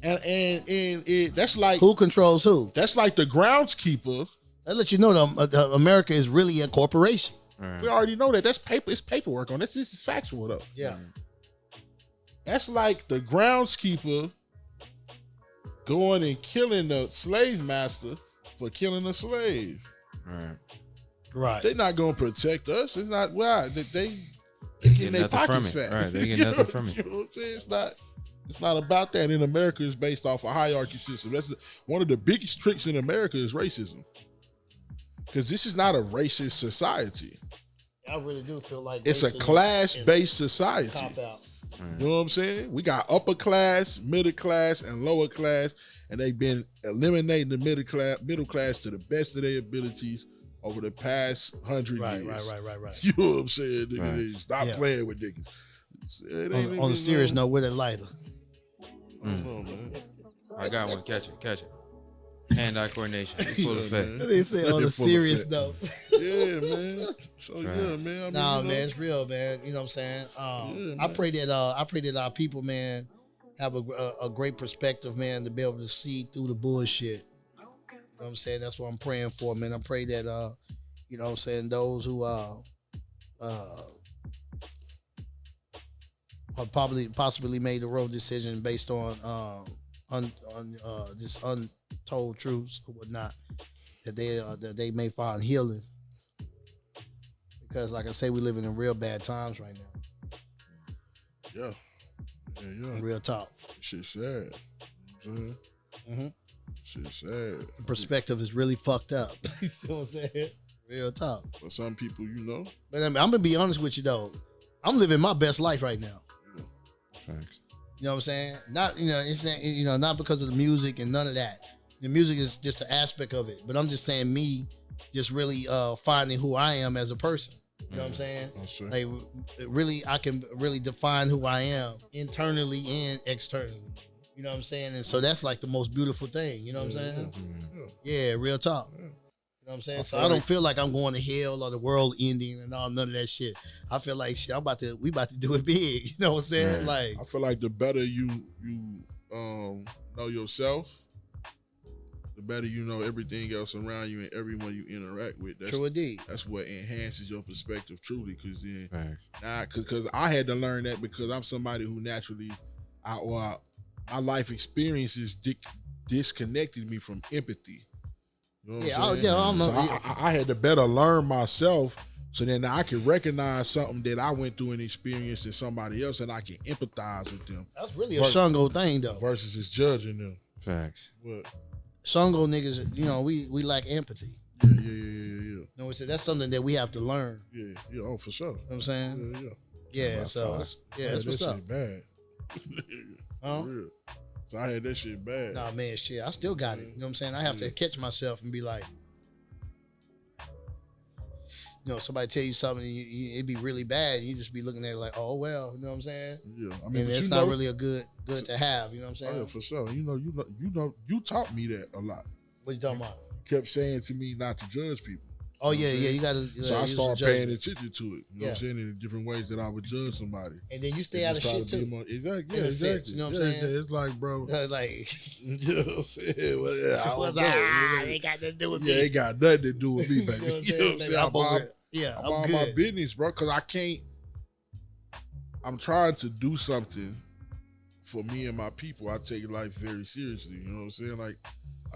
and it, that's like Who controls who? that's like the groundskeeper. I let you know that America is really a corporation. We already know that. That's paper. It's paperwork on this. This is factual though. Yeah. That's like the groundskeeper going and killing the slave master for killing a slave. Right. They're not gonna protect us. It's not why they Get getting their nothing from pockets it. fat. Right, they get You nothing know- from it. You know what I'm saying? It's not about that. In America, it's based off a hierarchy system. That's one of the biggest tricks in America is racism. Because this is not a racist society. I really do feel like It's a racism class-based is society. cop out. You know what I'm saying? We got upper class, middle class, and lower class, and they've been eliminating the middle class to the best of their abilities over the past 100 Right. years. You know what I'm saying? Nigga, Right. they stop Yeah. playing with niggas. It ain't On a even, serious note, with a lighter. I don't know, man. I got one. Catch it. Hand-eye coordination. Full Yeah, effect. man. They say on a Full serious effect. note. Yeah, man. So yeah, Right. man. I mean, Nah, you know, man, it's real, man. You know what I'm saying? Yeah, I man. pray that our people, man, have a great perspective, man, to be able to see through the bullshit. You know what I'm saying? That's what I'm praying for, man. I pray that you know what I'm saying, those who have possibly made the wrong decision based on just untold truths or whatnot, that they may find healing. Because, like I say, we living in real bad times right now. Yeah. Yeah. Real talk. Shit's sad. You know what I'm saying? Mhm. Shit's sad. The perspective is really fucked up. You see what I'm saying? Real talk. But some people, you know, But I mean, I'm gonna be honest with you though. I'm living my best life right now. Facts. You know what I'm saying? Not it's not, not because of the music and none of that. The music is just an aspect of it. But I'm just saying me, just really finding who I am as a person. You know what I'm saying? I'm sure. Like really, I can really define who I am internally and externally. You know what I'm saying? And so that's like the most beautiful thing. You know what I'm saying? Yeah, real talk. Yeah. You know what I'm saying? I So feel I don't like- feel like I'm going to hell or the world ending and all none of that shit. I feel like shit. We about to do it big. You know what I'm saying? Yeah. Like I feel like the better you know yourself, the better you know everything else around you and everyone you interact with. true indeed. That's what enhances your perspective truly. Because then, Facts. because I had to learn that because I'm somebody who naturally, my life experiences disconnected me from empathy. You know what Yeah, I'm saying? So I had to better learn myself, so then I can recognize something that I went through and experienced in somebody else, and I can empathize with them That's really a Shango thing though. versus just judging them. Facts. But Shango niggas, we lack empathy. yeah. You know, so that's something that we have to learn. Yeah, oh for sure. You know what I'm saying? Yeah. Yeah, That's so fine. that's That what's up. shit bad. Huh? For real. So I had that shit bad. Nah, man, shit. I still got it. You know what I'm saying? I have to catch myself and be like, somebody tell you something, and it'd be really bad, and you just be looking at it like, oh well, you know what I'm saying? Yeah, I And mean, but it's you not know, really a good to have. You know what I'm oh, saying? yeah, for sure. You taught me that a lot. What you talking about? You kept saying to me not to judge people. Oh yeah, what I'm yeah. saying? You gotta. So I use the started paying judgment. attention to it. You know what Yeah. I'm saying? In the different ways that I would judge somebody. And then you stay And out of just try shit to be too. more- Exactly. In Yeah, a sense, exactly. you know what I'm Yeah, saying? It's like, bro. Like, You know what I'm saying? Well, yeah, I don't what's know. that? Ain't got nothing to do with Yeah, me. it got nothing to do with me, baby. You know what I'm You know what I'm saying? saying? I'm over it. I'm I'm on my good. business, bro, because I can't. I'm trying to do something for me and my people. I take life very seriously. You know what I'm saying? Like,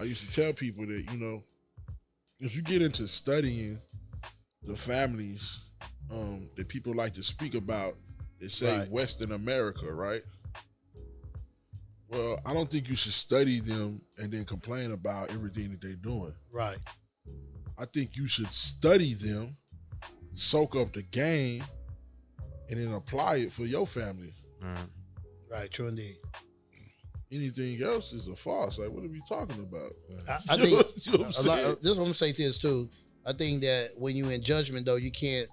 I used to tell people that, if you get into studying the families that people like to speak about, they say Right. Western America, right? Well, I don't think you should study them and then complain about everything that they're doing. Right. I think you should study them, soak up the game, and then apply it for your family. Right, true indeed. Anything else is a farce. Like, what are we talking about? I You think know what I'm this saying? is what I'm gonna say to this too. I think that when you in judgment though, you can't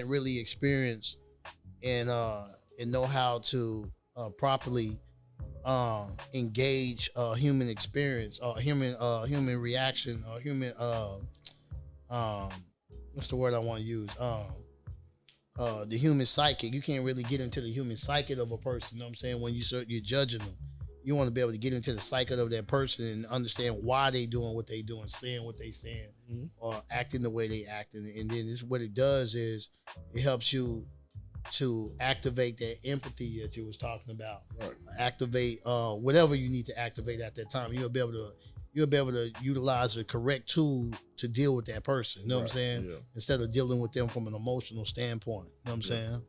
really experience and know how to properly engage human experience or human reaction or human what's the word I want to use? The human psychic. You can't really get into the human psychic of a person. You know what I'm saying? When you're judging them, you want to be able to get into the psychic of that person and understand why they doing what they doing, saying what they saying, or acting the way they acting. And then what it does is it helps you to activate that empathy that you was talking about. Right. Activate whatever you need to activate at that time. You'll be able to utilize the correct tool to deal with that person. You know what I'm saying? Yeah. Instead of dealing with them from an emotional standpoint. You know what I'm saying?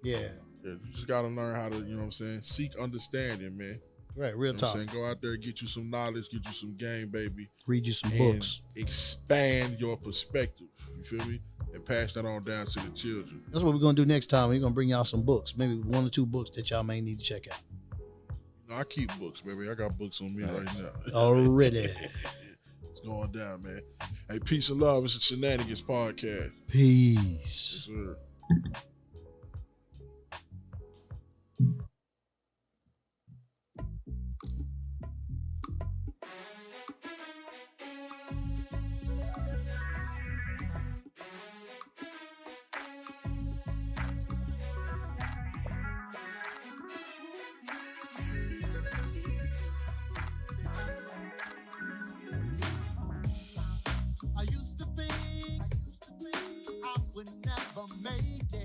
Yeah. Yeah, you just gotta learn how to, you know what I'm saying, seek understanding, man. Right, real You know talk. what I'm saying? Go out there, get you some knowledge, get you some game, baby. Read you some And books. expand your perspective. You feel me? And pass that on down to the children. That's what we're gonna do next time. We're gonna bring y'all some books, maybe 1 or 2 books that y'all may need to check out. You know, I keep books, baby. I got books on me right now. Already. It's going down, man. Hey, peace and love. It's a Shenanigans podcast. Peace. Yes, sir. I used to think I would never make it.